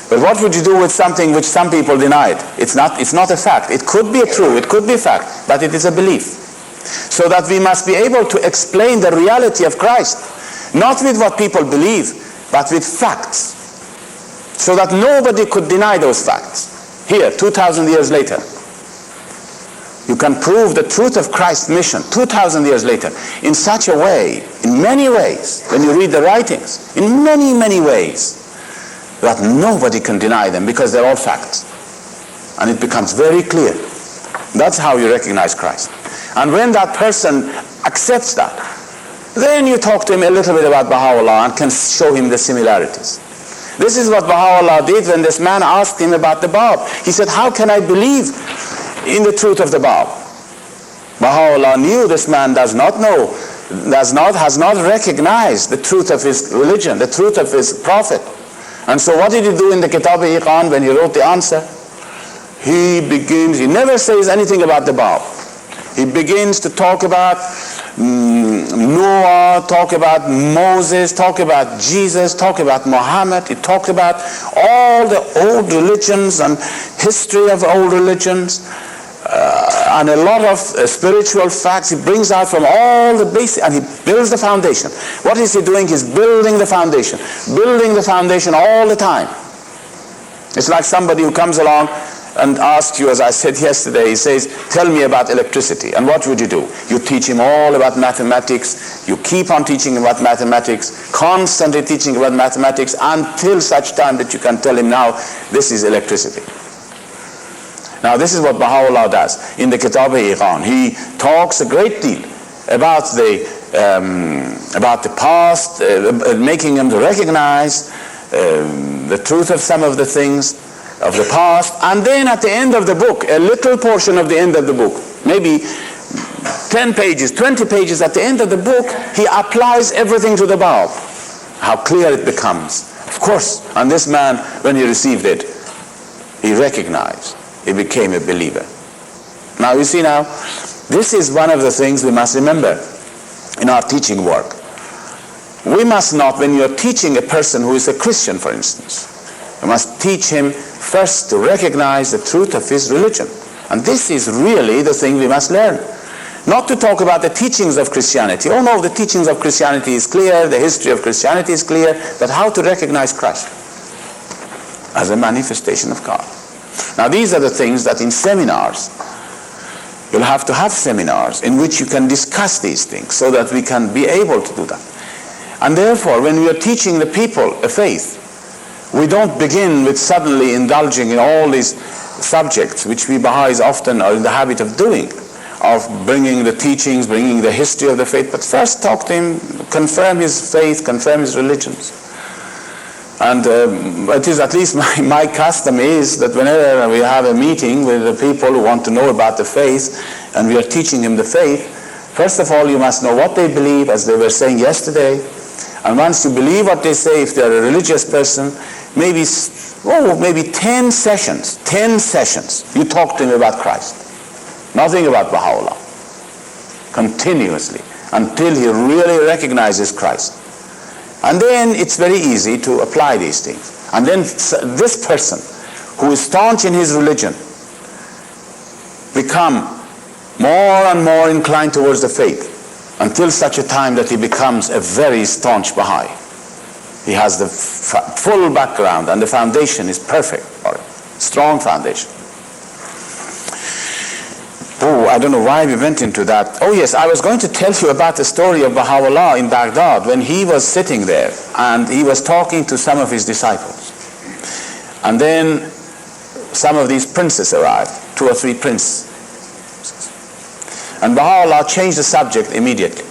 But what would you do with something which some people denied? It's not a fact. It could be true, it could be a fact, but it is a belief. So that we must be able to explain the reality of Christ, not with what people believe, but with facts. So that nobody could deny those facts. Here, 2,000 years later, you can prove the truth of Christ's mission 2,000 years later in such a way, in many ways, when you read the writings, in many, many ways, that nobody can deny them because they're all facts. And it becomes very clear. That's how you recognize Christ. And when that person accepts that, then you talk to him a little bit about Baha'u'llah and can show him the similarities. This is what Baha'u'llah did when this man asked him about the Bab. He said, how can I believe in the truth of the Bab? Baha'u'llah knew this man has not recognized the truth of his religion, the truth of his prophet. And so what did he do in the Kitab-e-Iqan when he wrote the answer? He never says anything about the Bab. He begins to talk about Noah, talk about Moses, talk about Jesus, talk about Muhammad. He talked about all the old religions and history of old religions and a lot of spiritual facts. He brings out from all the basic, and he builds the foundation. What is he doing? He's building the foundation all the time. It's like somebody who comes along and asks you, as I said yesterday, he says, tell me about electricity. And what would you do? You teach him all about mathematics. You keep on teaching him about mathematics, constantly teaching about mathematics until such time that you can tell him, now, this is electricity. Now, this is what Baha'u'llah does. In the Kitab-e-Iqan, he talks a great deal about the past, making him to recognize the truth of some of the things of the past, and then at the end of the book, a little portion of the end of the book, maybe 10 pages, 20 pages at the end of the book, he applies everything to the Bab. How clear it becomes. Of course, and this man, when he received it, he recognized, he became a believer. Now you see now, this is one of the things we must remember in our teaching work. We must not, when you're teaching a person who is a Christian, for instance, you must teach him first to recognize the truth of his religion. And this is really the thing we must learn. Not to talk about the teachings of Christianity. Oh no, the teachings of Christianity is clear, the history of Christianity is clear, but how to recognize Christ as a manifestation of God. Now these are the things that in seminars, you'll have to have seminars in which you can discuss these things so that we can be able to do that. And therefore, when we are teaching the people a faith, we don't begin with suddenly indulging in all these subjects, which we Baha'is often are in the habit of doing, of bringing the teachings, bringing the history of the faith, but first talk to him, confirm his faith, confirm his religions. And it is at least my custom is that whenever we have a meeting with the people who want to know about the faith, and we are teaching them the faith, first of all you must know what they believe, as they were saying yesterday. And once you believe what they say, if they're a religious person, maybe 10 sessions, you talk to him about Christ. Nothing about Baha'u'llah. Continuously, until he really recognizes Christ. And then it's very easy to apply these things. And then this person, who is staunch in his religion, become more and more inclined towards the faith, until such a time that he becomes a very staunch Baha'i. He has the full background and the foundation is perfect for it. Strong foundation. Oh, I don't know why we went into that. Oh yes, I was going to tell you about the story of Baha'u'llah in Baghdad when he was sitting there and he was talking to some of his disciples. And then some of these princes arrived, 2 or 3 princes. And Baha'u'llah changed the subject immediately.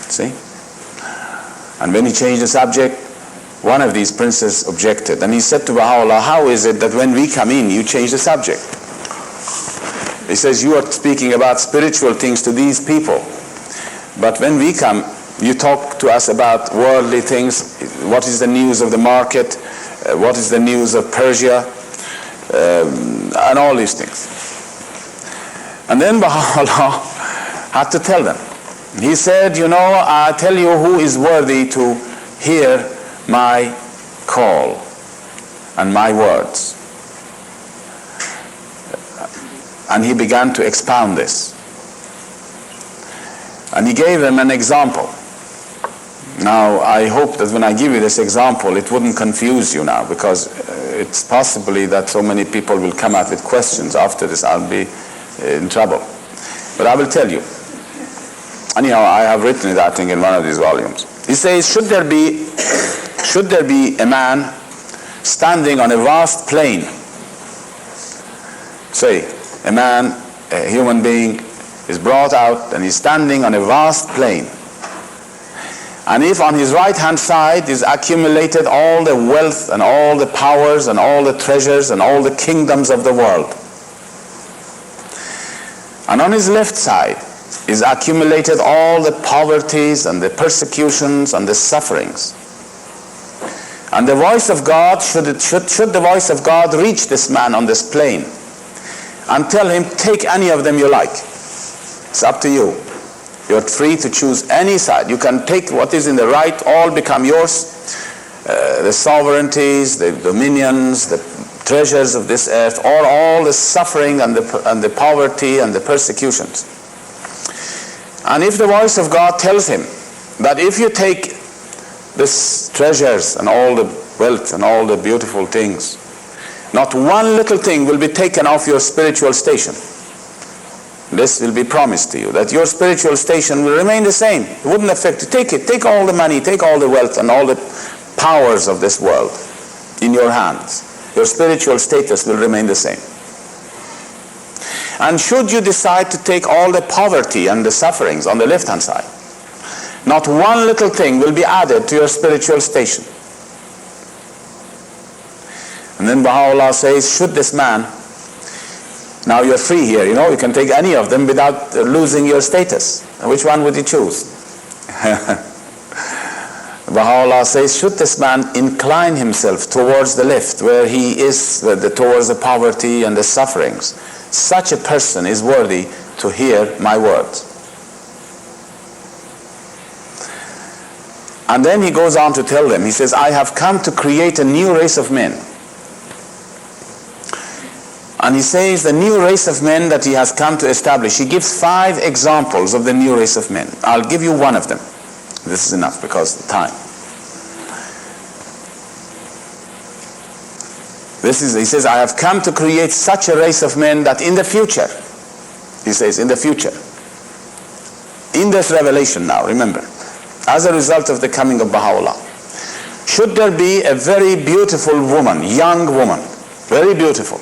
See? And when he changed the subject, one of these princes objected. And he said to Baha'u'llah, how is it that when we come in, you change the subject? He says, you are speaking about spiritual things to these people. But when we come, you talk to us about worldly things. What is the news of the market? What is the news of Persia? And all these things. And then Baha'u'llah had to tell them. He said, I tell you who is worthy to hear my call and my words. And he began to expound this. And he gave them an example. Now, I hope that when I give you this example, it wouldn't confuse you now, because it's possibly that so many people will come out with questions after this. I'll be in trouble. But I will tell you. Anyhow, I have written it, I think, in one of these volumes. He says, should there be a man standing on a vast plain? Say, a human being is brought out and he's standing on a vast plain. And if on his right hand side is accumulated all the wealth and all the powers and all the treasures and all the kingdoms of the world, and on his left side is accumulated all the poverties and the persecutions and the sufferings, and the voice of God, should the voice of God reach this man on this plain and tell him, take any of them you like. It's up to you. You're free to choose any side. You can take what is in the right, all become yours. The sovereignties, the dominions, the treasures of this earth, or all the suffering and the poverty and the persecutions. And if the voice of God tells him that if you take these treasures and all the wealth and all the beautiful things, not one little thing will be taken off your spiritual station. This will be promised to you, that your spiritual station will remain the same. It wouldn't affect you. Take it. Take all the money, take all the wealth and all the powers of this world in your hands. Your spiritual status will remain the same. And should you decide to take all the poverty and the sufferings on the left-hand side, not one little thing will be added to your spiritual station. And then Baha'u'llah says, should this man, now you're free here, you can take any of them without losing your status. Which one would you choose? Baha'u'llah says, should this man incline himself towards the left, where he is towards the poverty and the sufferings, such a person is worthy to hear my words. And then he goes on to tell them, he says, I have come to create a new race of men. And he says the new race of men that he has come to establish, he gives 5 examples of the new race of men. I'll give you one of them. This is enough because of the time. He says, I have come to create such a race of men that in the future, he says, in the future, in this revelation now, remember, as a result of the coming of Baha'u'llah, should there be a very beautiful woman, young woman, very beautiful,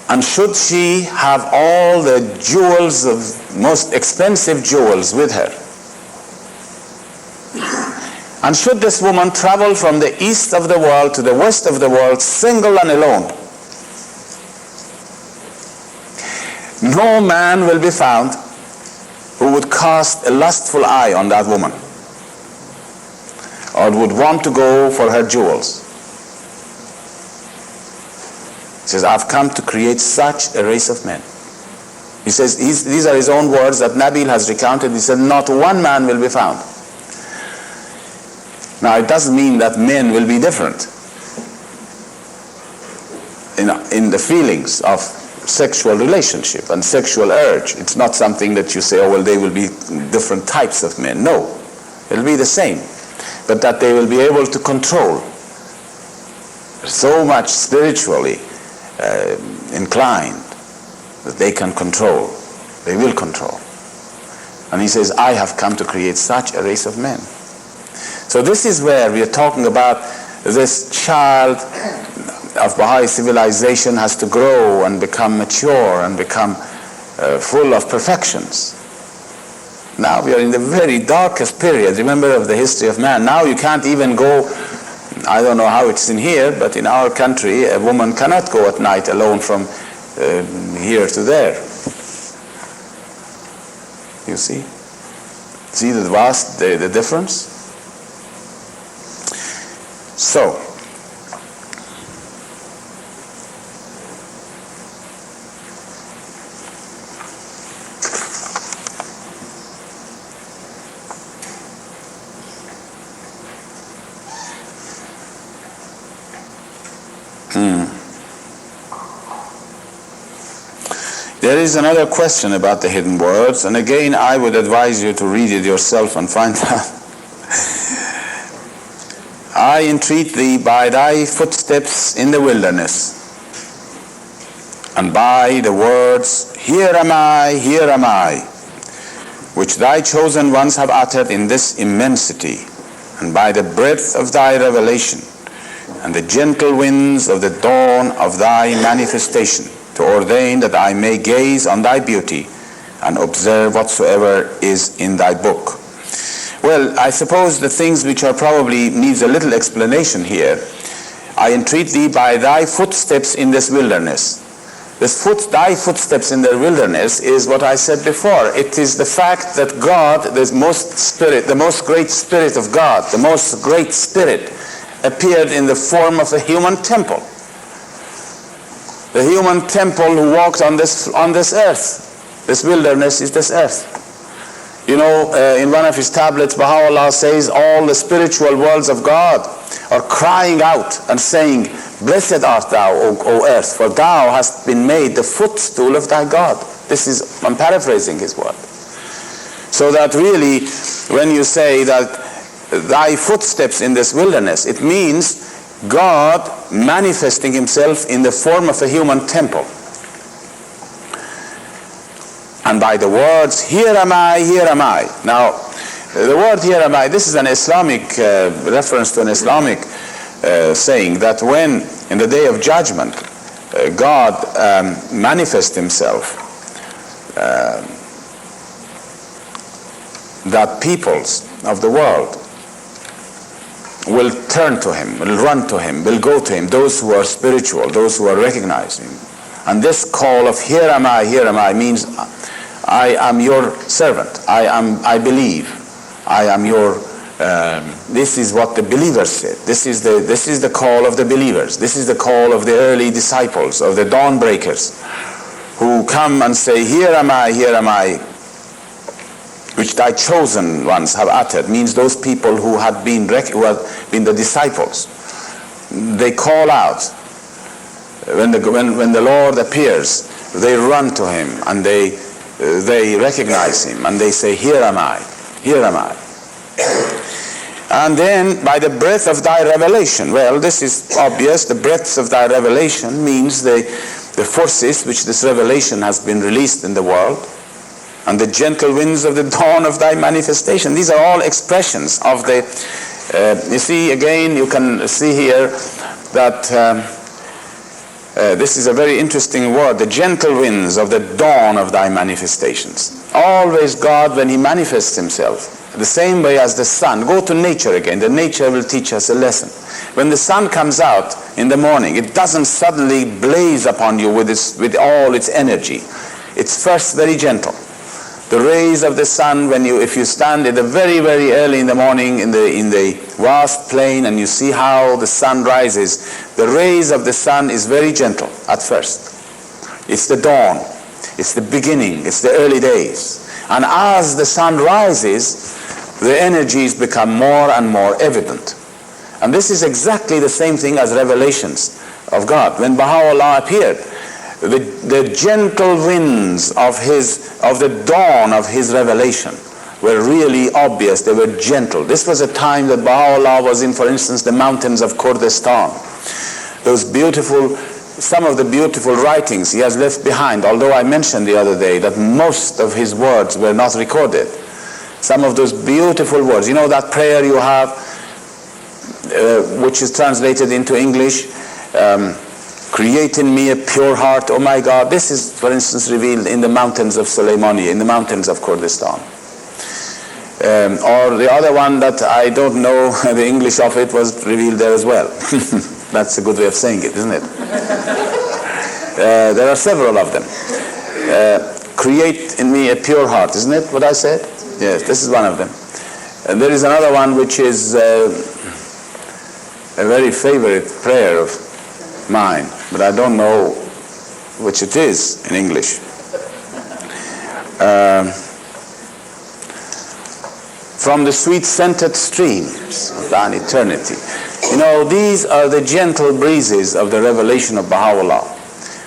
and should she have all the jewels, of most expensive jewels with her, and should this woman travel from the east of the world to the west of the world, single and alone, no man will be found who would cast a lustful eye on that woman or would want to go for her jewels. He says, I've come to create such a race of men. He says, these are his own words that Nabil has recounted. He said, not one man will be found. Now, it doesn't mean that men will be different in the feelings of sexual relationship and sexual urge. It's not something that you say, oh, well, they will be different types of men. No, it'll be the same. But that they will be able to control, so much spiritually inclined, that they can control, they will control. And he says, I have come to create such a race of men. So this is where we are talking about this child of Baha'i civilization has to grow and become mature and become full of perfections. Now we are in the very darkest period, remember, of the history of man. Now you can't even go, I don't know how it's in here, but in our country, a woman cannot go at night alone from here to there. You see? See the vast, the difference? So, there is another question about the hidden words, and again I would advise you to read it yourself and find out. I entreat thee by thy footsteps in the wilderness, and by the words, here am I, which thy chosen ones have uttered in this immensity, and by the breadth of thy revelation, and the gentle winds of the dawn of thy manifestation, to ordain that I may gaze on thy beauty and observe whatsoever is in thy book. Well, I suppose the things which are probably needs a little explanation here. I entreat thee by thy footsteps in this wilderness. Thy footsteps in the wilderness is what I said before. It is the fact that God, the most great spirit of God, the most great spirit, appeared in the form of a human temple. The human temple who walked on this earth. This wilderness is this earth. You know, in one of his tablets, Baha'u'llah says, all the spiritual worlds of God are crying out and saying, blessed art thou, O earth, for thou hast been made the footstool of thy God. I'm paraphrasing his word. So that really, when you say that thy footsteps in this wilderness, it means God manifesting himself in the form of a human temple. And by the words, here am I. Now, the word here am I, this is an Islamic reference to an Islamic saying that when, in the day of judgment, God manifests himself, that peoples of the world will turn to him, will run to him, will go to him, those who are spiritual, those who are recognizing. And this call of here am I means I am your servant, I believe, I am your, this is what the believers said. This is the call of the believers. This is the call of the early disciples, of the dawn breakers, who come and say, here am I, which thy chosen ones have uttered. Means those people who had been the disciples. They call out. When the Lord appears, they run to him and they recognize him and they say, here am I. And then by the breadth of thy revelation. Well, this is obvious. The breadth of thy revelation means the forces which this revelation has been released in the world, and the gentle winds of the dawn of thy manifestation. These are all expressions of the, you see, again, you can see here that this is a very interesting word, the gentle winds of the dawn of thy manifestations. Always God, when he manifests himself, the same way as the sun. Go to nature again. The nature will teach us a lesson. When the sun comes out in the morning, it doesn't suddenly blaze upon you with all its energy. It's first very gentle. The rays of the sun, if you stand at the very, very early in the morning in the vast plain and you see how the sun rises, the rays of the sun is very gentle at first. It's the dawn. It's the beginning. It's the early days. And as the sun rises, the energies become more and more evident. And this is exactly the same thing as revelations of God. When Baha'u'llah appeared, the gentle winds of the dawn of his revelation were really obvious. They were gentle. This was a time that Baha'u'llah was in, for instance, the mountains of Kurdistan. Some of the beautiful writings he has left behind, although I mentioned the other day that most of his words were not recorded. Some of those beautiful words, you know that prayer you have, which is translated into English, create in me a pure heart, oh my God. This is, for instance, revealed in the mountains of Soleimani, in the mountains of Kurdistan. Or the other one that I don't know the English of it was revealed there as well. That's a good way of saying it, isn't it? There are several of them. Create in me a pure heart, isn't it what I said? Yes, this is one of them. And there is another one which is a very favorite prayer of mine, but I don't know which it is in English. From the sweet-scented streams of thine eternity. You know, these are the gentle breezes of the revelation of Baha'u'llah.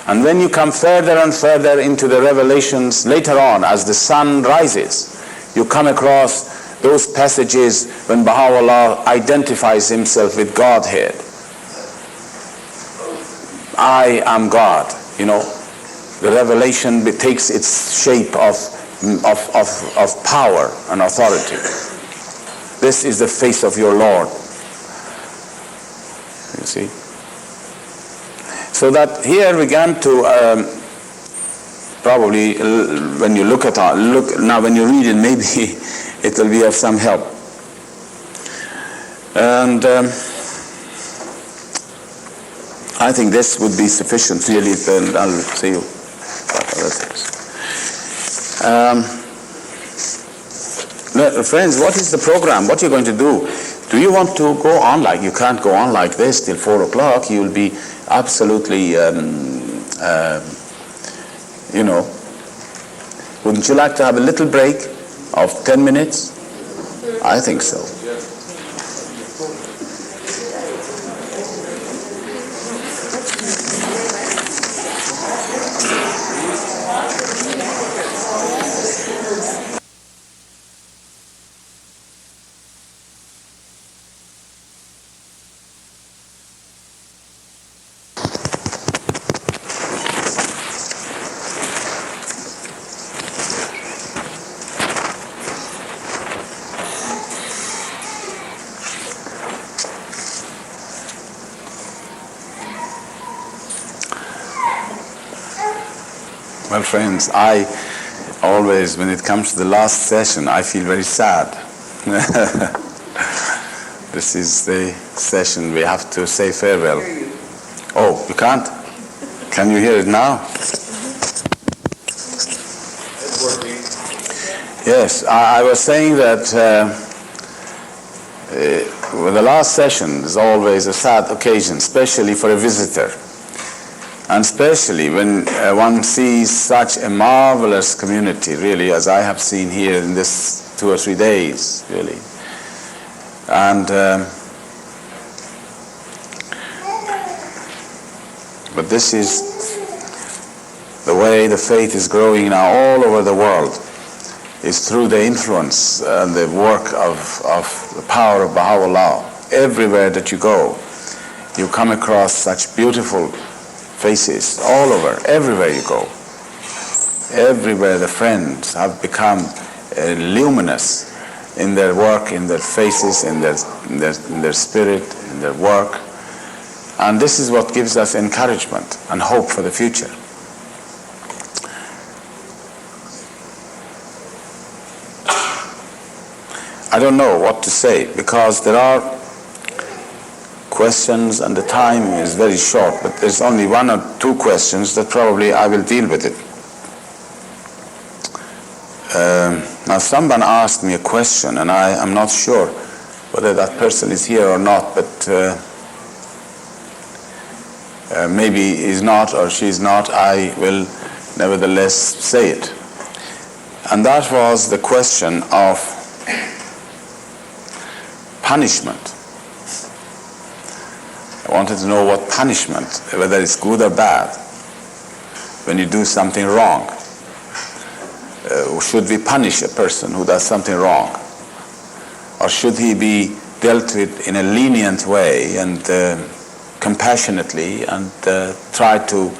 And when you come further and further into the revelations later on, as the sun rises, you come across those passages when Baha'u'llah identifies himself with Godhead. I am God, you know. The revelation takes its shape of power and authority. This is the face of your Lord. You see? So that here we began to probably when you look now when you read it, maybe it will be of some help. And I think this would be sufficient really, and I'll see you about other things. Friends, what is the program? What are you going to do? Do you want to go on like, you can't go on like this till 4 o'clock. You'll be absolutely, you know. Wouldn't you like to have a little break of 10 minutes? I think so. Well, friends, I always, when it comes to the last session, I feel very sad. This is the session we have to say farewell. Oh, you can't? Can you hear it now? Yes, I was saying that the last session is always a sad occasion, especially for a visitor. And especially when one sees such a marvelous community, really, as I have seen here in this 2 or 3 days, really. And but this is the way the faith is growing now all over the world, is through the influence and the work of the power of Baha'u'llah. Everywhere that you go, you come across such beautiful faces all over, everywhere you go. Everywhere the friends have become luminous in their work, in their faces, in their spirit, in their work. And this is what gives us encouragement and hope for the future. I don't know what to say, because there are questions and the time is very short, but there's only 1 or 2 questions that probably I will deal with it. Now someone asked me a question, and I am not sure whether that person is here or not, but maybe he's not or she's not. I will nevertheless say it. And that was the question of punishment. I wanted to know what punishment, whether it's good or bad, when you do something wrong. Should we punish a person who does something wrong? Or should he be dealt with in a lenient way and compassionately, and try to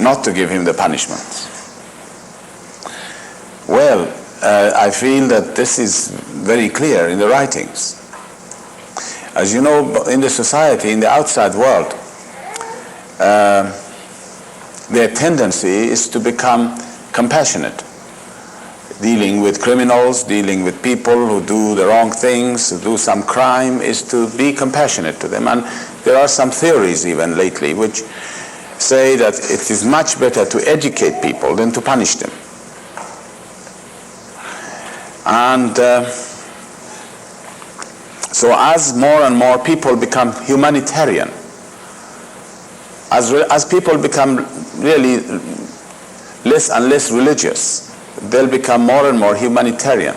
not to give him the punishment? Well, I feel that this is very clear in the writings. As you know, in the society, in the outside world, their tendency is to become compassionate. dealing with criminals, dealing with people who do the wrong things, who do some crime, is to be compassionate to them. And there are some theories even lately which say that it is much better to educate people than to punish them. And so as more and more people become humanitarian, as people become really less and less religious, they'll become more and more humanitarian.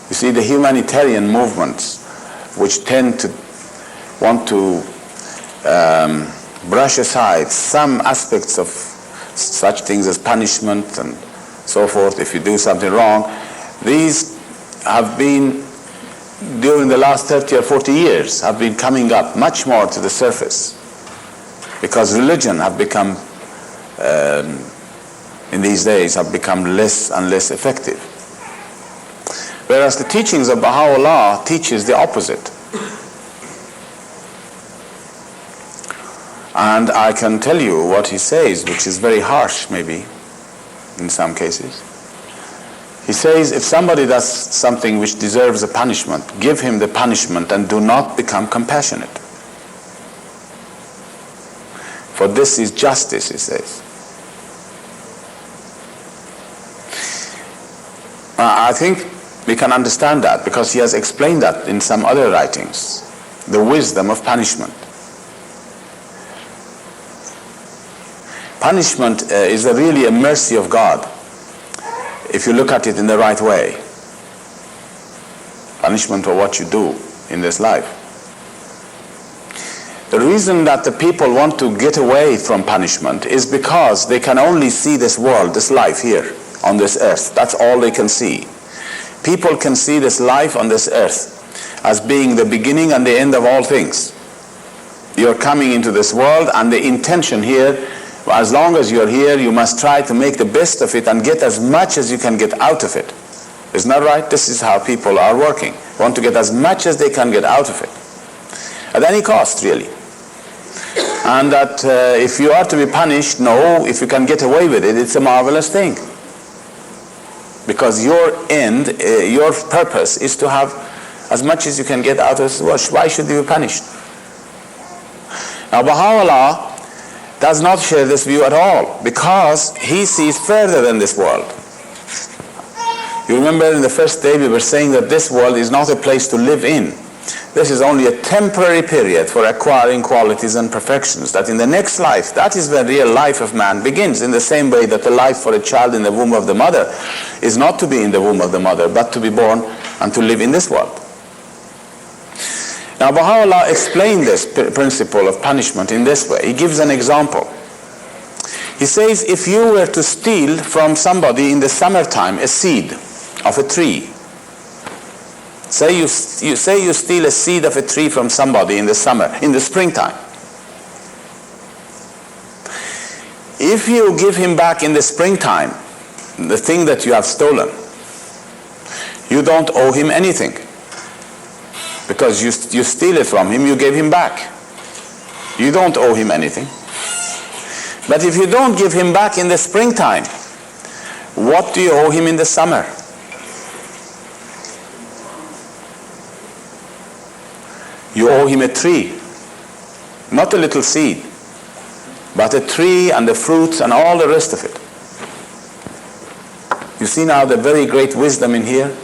You see, the humanitarian movements, which tend to want to brush aside some aspects of such things as punishment and so forth if you do something wrong, these have been, during the last 30 or 40 years, have been coming up much more to the surface, because religion have become, in these days, have become less and less effective. Whereas the teachings of Baha'u'llah teaches the opposite. And I can tell you what he says, which is very harsh maybe, in some cases. He says, if somebody does something which deserves a punishment, give him the punishment and do not become compassionate. For this is justice, he says. I think we can understand that because he has explained that in some other writings, the wisdom of punishment. Punishment is really a mercy of God, if you look at it in the right way. Punishment for what you do in this life. The reason that the people want to get away from punishment is because they can only see this world, this life here on this earth. That's all they can see. People can see this life on this earth as being the beginning and the end of all things. You're coming into this world, and the intention here, as long as you're here, you must try to make the best of it and get as much as you can get out of it. Isn't that right? This is how people are working. Want to get as much as they can get out of it. At any cost, really. And that if you are to be punished, no, if you can get away with it, it's a marvelous thing. Because your end, your purpose is to have as much as you can get out of this world. Why should you be punished? Now, Baha'u'llah does not share this view at all, because he sees further than this world. You remember in the first day we were saying that this world is not a place to live in. This is only a temporary period for acquiring qualities and perfections, that in the next life, that is when real life of man begins, in the same way that the life for a child in the womb of the mother is not to be in the womb of the mother, but to be born and to live in this world. Now, Baha'u'llah explained this principle of punishment in this way. He gives an example. He says, if you were to steal from somebody in the summertime a seed of a tree, say you steal a seed of a tree from somebody in the springtime. If you give him back in the springtime the thing that you have stolen, you don't owe him anything. Because you steal it from him, you gave him back. You don't owe him anything. But if you don't give him back in the springtime, what do you owe him in the summer? You owe him a tree, not a little seed, but a tree and the fruits and all the rest of it. You see now the very great wisdom in here?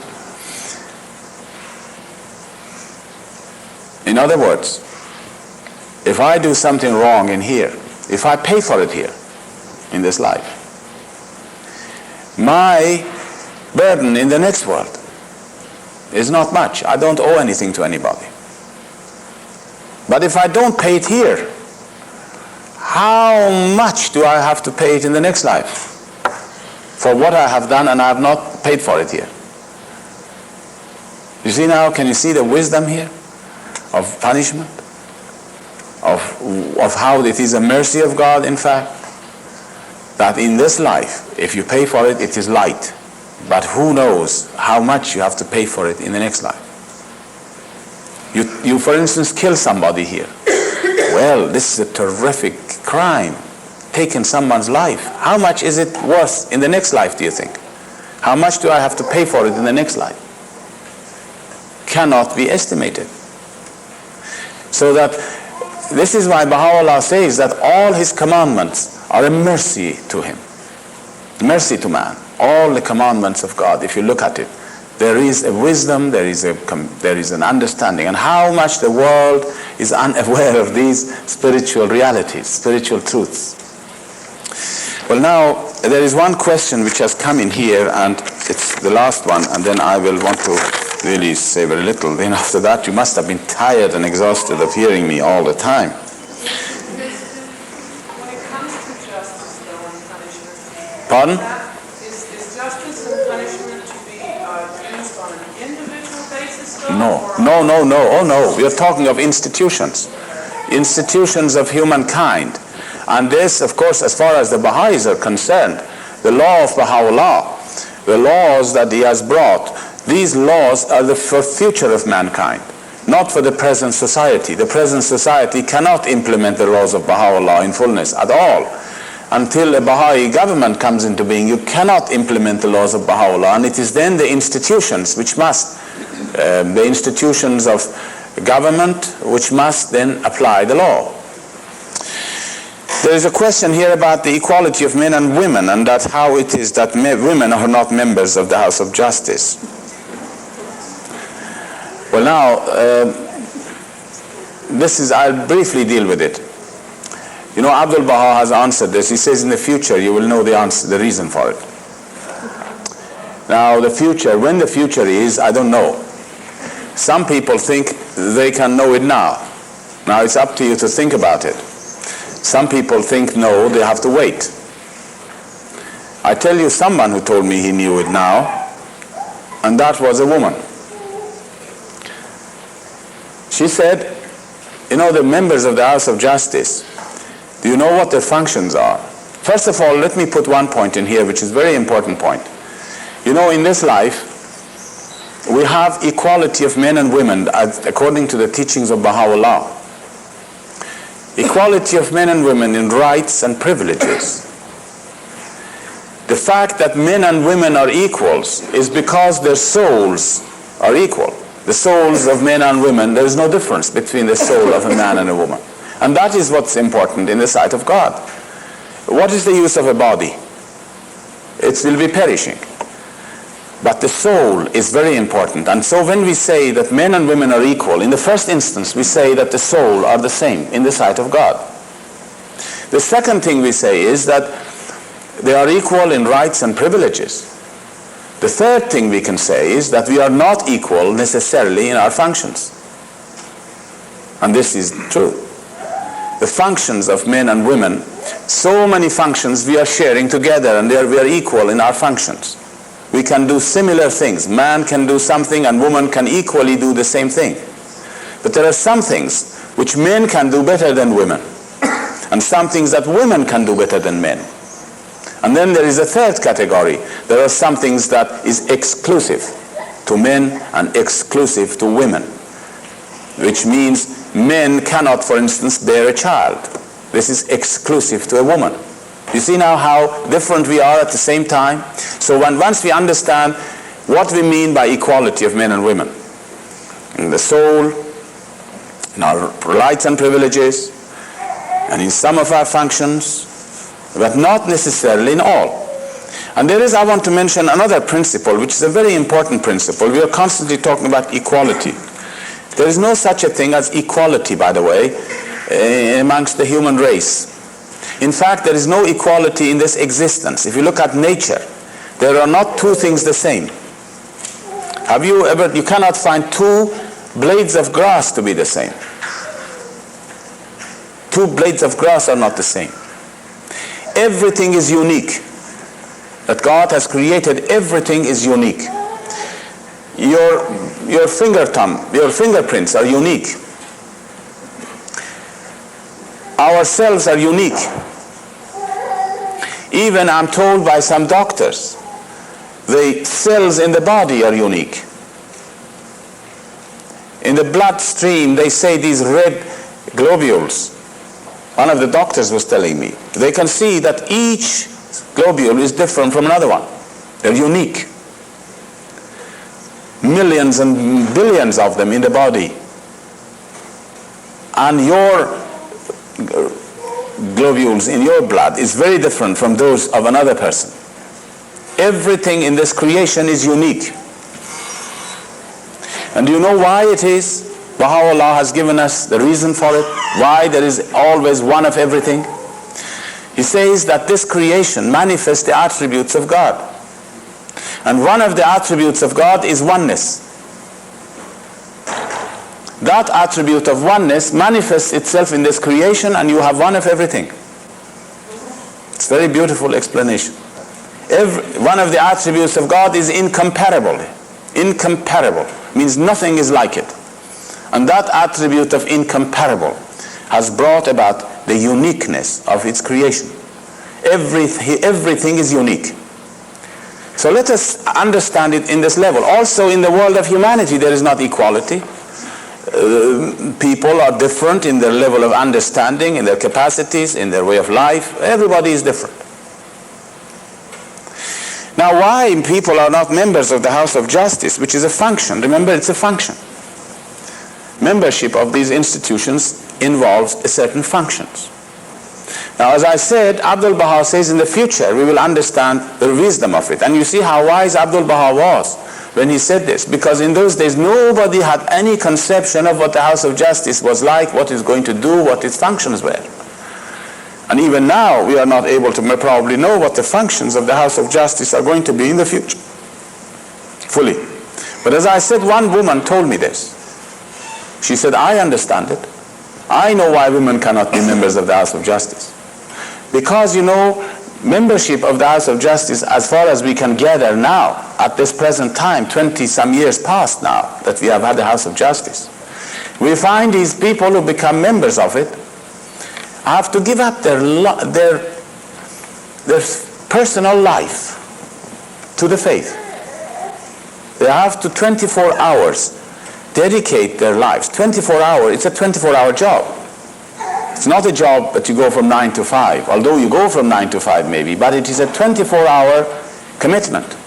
In other words, if I do something wrong in here, if I pay for it here, in this life, my burden in the next world is not much. I don't owe anything to anybody. But if I don't pay it here, how much do I have to pay it in the next life for what I have done and I have not paid for it here? You see now, can you see the wisdom here of punishment? Of how it is a mercy of God, in fact, that in this life, if you pay for it, it is light. But who knows how much you have to pay for it in the next life. You for instance, kill somebody here. Well, this is a terrific crime. taken someone's life, how much is it worth in the next life, do you think? How much do I have to pay for it in the next life? Cannot be estimated. So that this is why Baha'u'llah says that all his commandments are a mercy to him. Mercy to man. All the commandments of God, if you look at it, there is a wisdom, there is an understanding, and how much the world is unaware of these spiritual realities, spiritual truths. Well, now there is one question which has come in here, and it's the last one, and then I will want to really say very little. Then after that, you must have been tired and exhausted of hearing me all the time. When it comes to justice, though, and punishment, Pardon? Is justice and punishment to be used on an individual basis, though? No. Oh no. We are talking of institutions. Institutions of humankind. And this, of course, as far as the Baha'is are concerned, the law of Baha'u'llah, the laws that he has brought, these laws are for the future of mankind, not for the present society. The present society cannot implement the laws of Baha'u'llah in fullness at all. Until a Baha'i government comes into being, you cannot implement the laws of Baha'u'llah, and it is then the institutions which must, the institutions of government which must then apply the law. There is a question here about the equality of men and women, and that how it is that women are not members of the House of Justice. Well, now, I'll briefly deal with it. You know, Abdul Baha has answered this. He says in the future you will know the answer, the reason for it. Now, the future, when the future is, I don't know. Some people think they can know it now. Now, it's up to you to think about it. Some people think, no, they have to wait. I tell you someone who told me he knew it now, and that was a woman. She said, you know, the members of the House of Justice, do you know what their functions are? First of all, let me put one point in here, which is a very important point. You know, in this life, we have equality of men and women according to the teachings of Baha'u'llah. Equality of men and women in rights and privileges. The fact that men and women are equals is because their souls are equal. The souls of men and women, there is no difference between the soul of a man and a woman. And that is what's important in the sight of God. What is the use of a body? It will be perishing. But the soul is very important. And so when we say that men and women are equal, in the first instance we say that the soul are the same in the sight of God. The second thing we say is that they are equal in rights and privileges. The third thing we can say is that we are not equal necessarily in our functions. And this is true. The functions of men and women, so many functions we are sharing together, and we are equal in our functions. We can do similar things. Man can do something and woman can equally do the same thing. But there are some things which men can do better than women, and some things that women can do better than men. And then there is a third category. There are some things that is exclusive to men and exclusive to women, which means men cannot, for instance, bear a child. This is exclusive to a woman. You see now how different we are at the same time? So once we understand what we mean by equality of men and women, in the soul, in our rights and privileges, and in some of our functions, but not necessarily in all. And I want to mention another principle, which is a very important principle. We are constantly talking about equality. There is no such a thing as equality, by the way, amongst the human race. In fact, there is no equality in this existence. If you look at nature, there are not two things the same. You cannot find two blades of grass to be the same. Two blades of grass are not the same. Everything is unique. That God has created, everything is unique. Your fingerprints are unique. Our cells are unique. Even I'm told by some doctors, the cells in the body are unique. In the bloodstream, they say these red globules One of the doctors was telling me, they can see that each globule is different from another one. They're unique. Millions and billions of them in the body. And your globules in your blood is very different from those of another person. Everything in this creation is unique. And do you know why it is? Baha'u'llah has given us the reason for it, why there is always one of everything. He says that this creation manifests the attributes of God. And one of the attributes of God is oneness. That attribute of oneness manifests itself in this creation, and you have one of everything. It's a very beautiful explanation. One of the attributes of God is incomparable. Incomparable means nothing is like it. And that attribute of incomparable has brought about the uniqueness of its creation. Everything is unique. So let us understand it in this level. Also in the world of humanity there is not equality. People are different in their level of understanding, in their capacities, in their way of life. Everybody is different. Now why people are not members of the House of Justice, which is a function? Remember, it's a function. Membership of these institutions involves certain functions. Now, as I said, Abdul Baha says in the future we will understand the wisdom of it. And you see how wise Abdul Baha was when he said this, because in those days nobody had any conception of what the House of Justice was like, what it's going to do, what its functions were. And even now we are not able to probably know what the functions of the House of Justice are going to be in the future fully. But as I said, one woman told me this. She said, I understand it. I know why women cannot be members of the House of Justice. Because, you know, membership of the House of Justice, as far as we can gather now, at this present time, 20-some years past now, that we have had the House of Justice, we find these people who become members of it have to give up their personal life to the faith. They have to 24 hours dedicate their lives. 24 hours, it's a 24-hour job. It's not a job that you go from 9 to 5, although you go from 9 to 5 maybe, but it is a 24-hour commitment.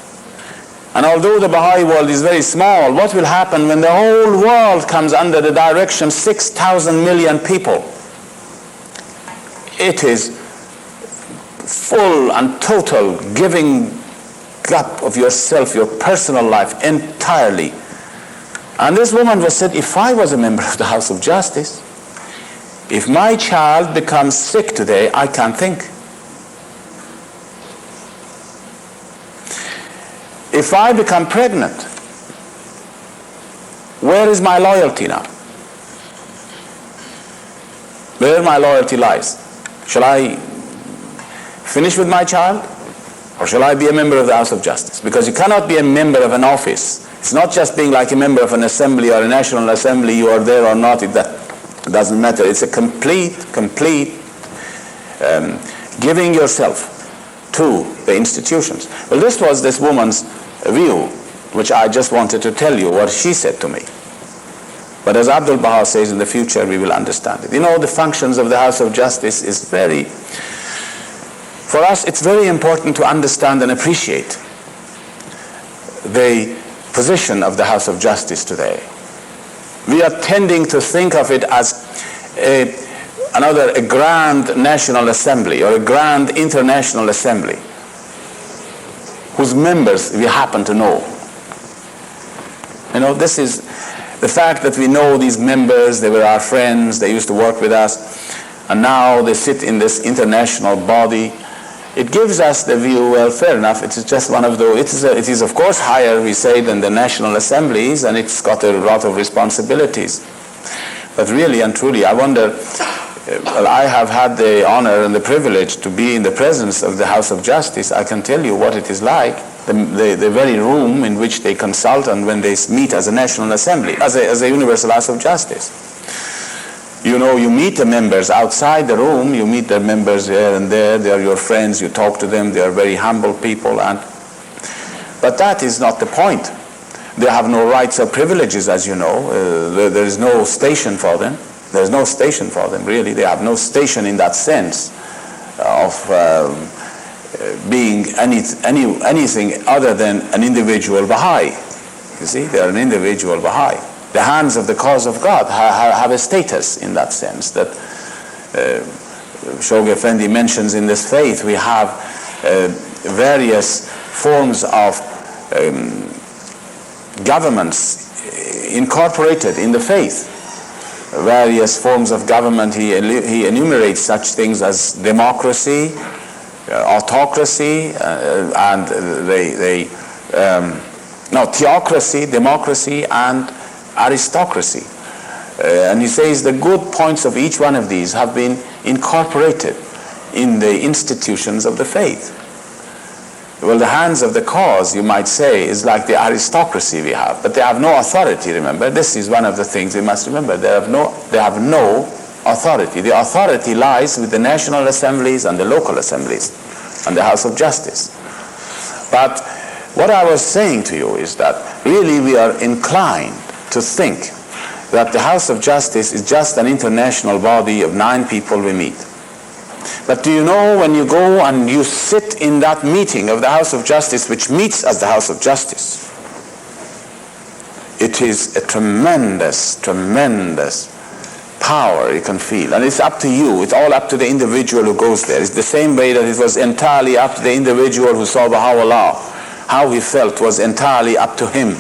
And although the Baha'i world is very small, what will happen when the whole world comes under the direction 6,000 million people? It is full and total giving up of yourself, your personal life entirely. And this woman was said, if I was a member of the House of Justice, if my child becomes sick today, I can't think. If I become pregnant, where is my loyalty now? Where my loyalty lies? Shall I finish with my child? Or shall I be a member of the House of Justice? Because you cannot be a member of an office. It's not just being like a member of an assembly or a national assembly, you are there or not, it doesn't matter. It's a complete giving yourself to the institutions. Well, this was this woman's view, which I just wanted to tell you what she said to me. But as Abdul Baha says, in the future we will understand it. You know, the functions of the House of Justice is for us it's very important to understand and appreciate the position of the House of Justice today. We are tending to think of it as a grand national assembly or a grand international assembly whose members we happen to know. You know, this is the fact that we know these members, they were our friends, they used to work with us, and now they sit in this international body. It gives us the view, well, fair enough, it is just one of those, it is of course higher, we say, than the national assemblies, and it's got a lot of responsibilities. But really and truly, I wonder, well, I have had the honor and the privilege to be in the presence of the House of Justice. I can tell you what it is like, the very room in which they consult and when they meet as a national assembly, as a universal House of Justice. You know, you meet the members outside the room, you meet the members here and there, they are your friends, you talk to them, they are very humble people, but that is not the point. They have no rights or privileges, as you know. There is no station for them. There's no station for them, really. They have no station in that sense of being anything other than an individual Baha'i. You see, they're an individual Baha'i. The hands of the cause of God have a status in that sense that Shoghi Effendi mentions in this faith. We have various forms of governments incorporated in the faith. Various forms of government, he enumerates such things as democracy, autocracy, and theocracy, democracy, and aristocracy. And he says the good points of each one of these have been incorporated in the institutions of the faith. Well, the hands of the cause, you might say, is like the aristocracy we have, but they have no authority, remember. This is one of the things we must remember. They have no authority. The authority lies with the national assemblies and the local assemblies and the House of Justice. But what I was saying to you is that really we are inclined to think that the House of Justice is just an international body of 9 people we meet. But do you know, when you go and you sit in that meeting of the House of Justice, which meets as the House of Justice, it is a tremendous, tremendous power you can feel. And it's up to you. It's all up to the individual who goes there. It's the same way that it was entirely up to the individual who saw Baha'u'llah. How he felt was entirely up to him.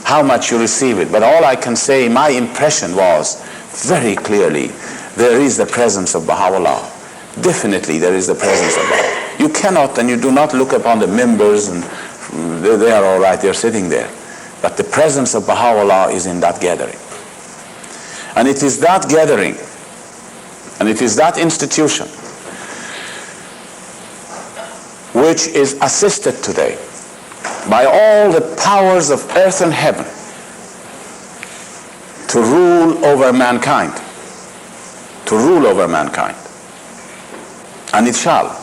How much you receive it. But all I can say, my impression was very clearly, there is the presence of Baha'u'llah. Definitely there is the presence of Baha'u'llah. You cannot and you do not look upon the members and they are all right, they're sitting there. But the presence of Baha'u'llah is in that gathering. And it is that gathering, and it is that institution which is assisted today by all the powers of earth and heaven to rule over mankind. To rule over mankind. And it shall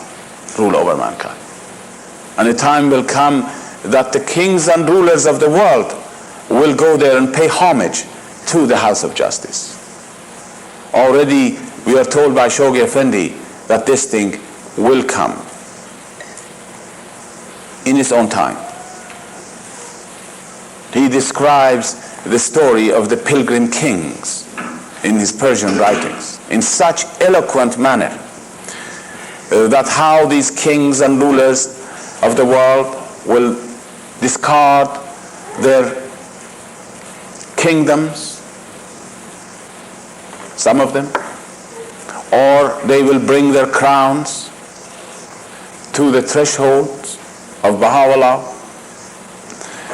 rule over mankind. And a time will come that the kings and rulers of the world will go there and pay homage to the House of Justice. Already we are told by Shoghi Effendi that this thing will come in its own time. He describes the story of the pilgrim kings in his Persian writings in such eloquent manner that how these kings and rulers of the world will discard their kingdoms, some of them, or they will bring their crowns to the thresholds of Baha'u'llah,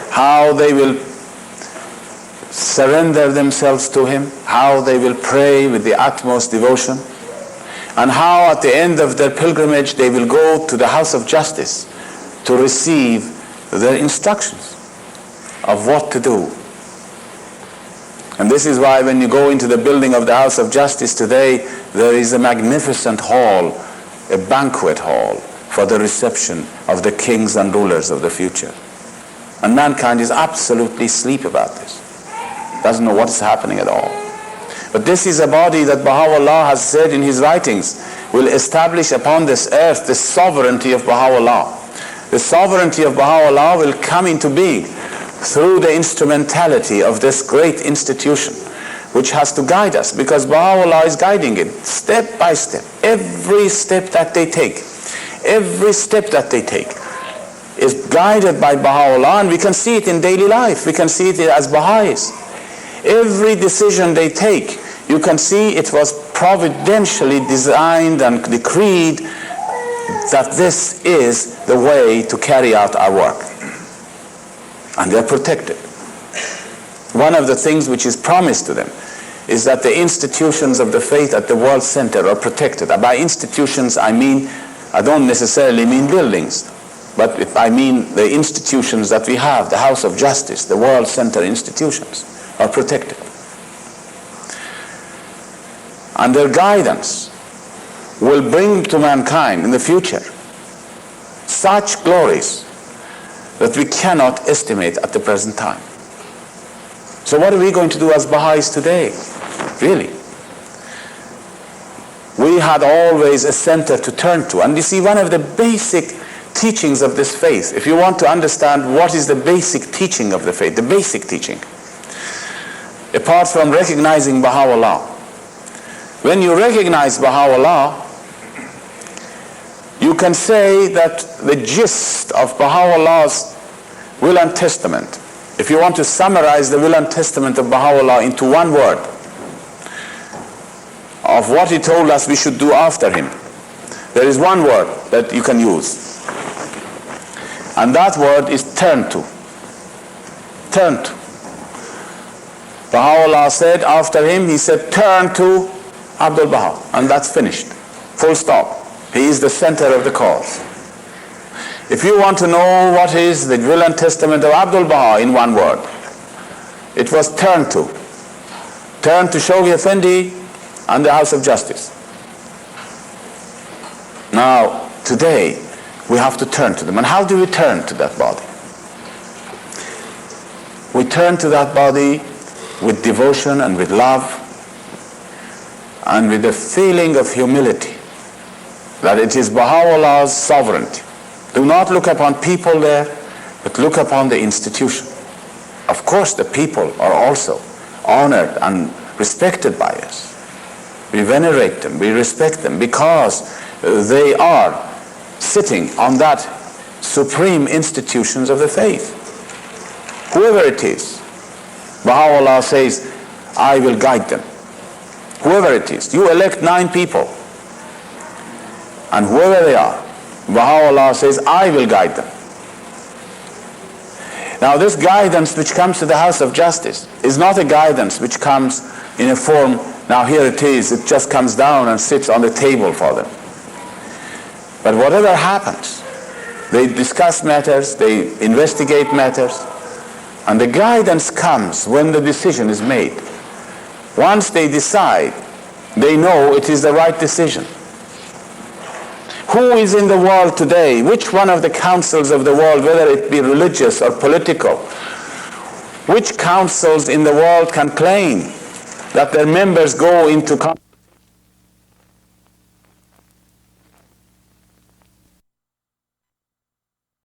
how they will surrender themselves to him, how they will pray with the utmost devotion, and how at the end of their pilgrimage they will go to the House of Justice to receive their instructions of what to do. And this is why when you go into the building of the House of Justice today, there is a magnificent hall, a banquet hall for the reception of the kings and rulers of the future. And mankind is absolutely asleep about this. Doesn't know what is happening at all. But this is a body that Baha'u'llah has said in his writings will establish upon this earth the sovereignty of Baha'u'llah. The sovereignty of Baha'u'llah will come into being through the instrumentality of this great institution, which has to guide us, because Baha'u'llah is guiding it step by step. Every step that they take is guided by Baha'u'llah, and we can see it in daily life. We can see it as Baha'is. Every decision they take, you can see it was providentially designed and decreed that this is the way to carry out our work. And they're protected. One of the things which is promised to them is that the institutions of the faith at the World Center are protected. By institutions I don't necessarily mean buildings, but I mean the institutions that we have, the House of Justice, the World Center institutions are protected. And their guidance will bring to mankind in the future such glories that we cannot estimate at the present time. So what are we going to do as Baha'is today? Really? we had always a center to turn to. And you see, one of the basic teachings of this faith, if you want to understand what is the basic teaching of the faith, the basic teaching, apart from recognizing Baha'u'llah, when you recognize Baha'u'llah, you can say that the gist of Baha'u'llah's will and testament, if you want to summarize the will and testament of Baha'u'llah into one word, of what he told us we should do after him, there is one word that you can use. And that word is turn to. Turn to. Baha'u'llah said after him, he said, turn to Abdul Baha. And that's finished. Full stop. He is the center of the cause. If you want to know what is the will and testament of Abdul Baha in one word, it was turn to. Turn to Shoghi Effendi and the House of Justice. Now, today, we have to turn to them. And how do we turn to that body? We turn to that body with devotion and with love and with a feeling of humility that it is Baha'u'llah's sovereignty. Do not look upon people there, but look upon the institution. Of course, the people are also honored and respected by us. We venerate them, we respect them, because they are sitting on that supreme institutions of the faith. Whoever it is, Baha'u'llah says, I will guide them. Whoever it is, you elect 9 people, and whoever they are, Baha'u'llah says, I will guide them. Now, this guidance which comes to the House of Justice is not a guidance which comes in a form, now here it is, it just comes down and sits on the table for them. But whatever happens, they discuss matters, they investigate matters, and the guidance comes when the decision is made. Once they decide, they know it is the right decision. Who is in the world today? Which one of the councils of the world, whether it be religious or political, which councils in the world can claim that their members go into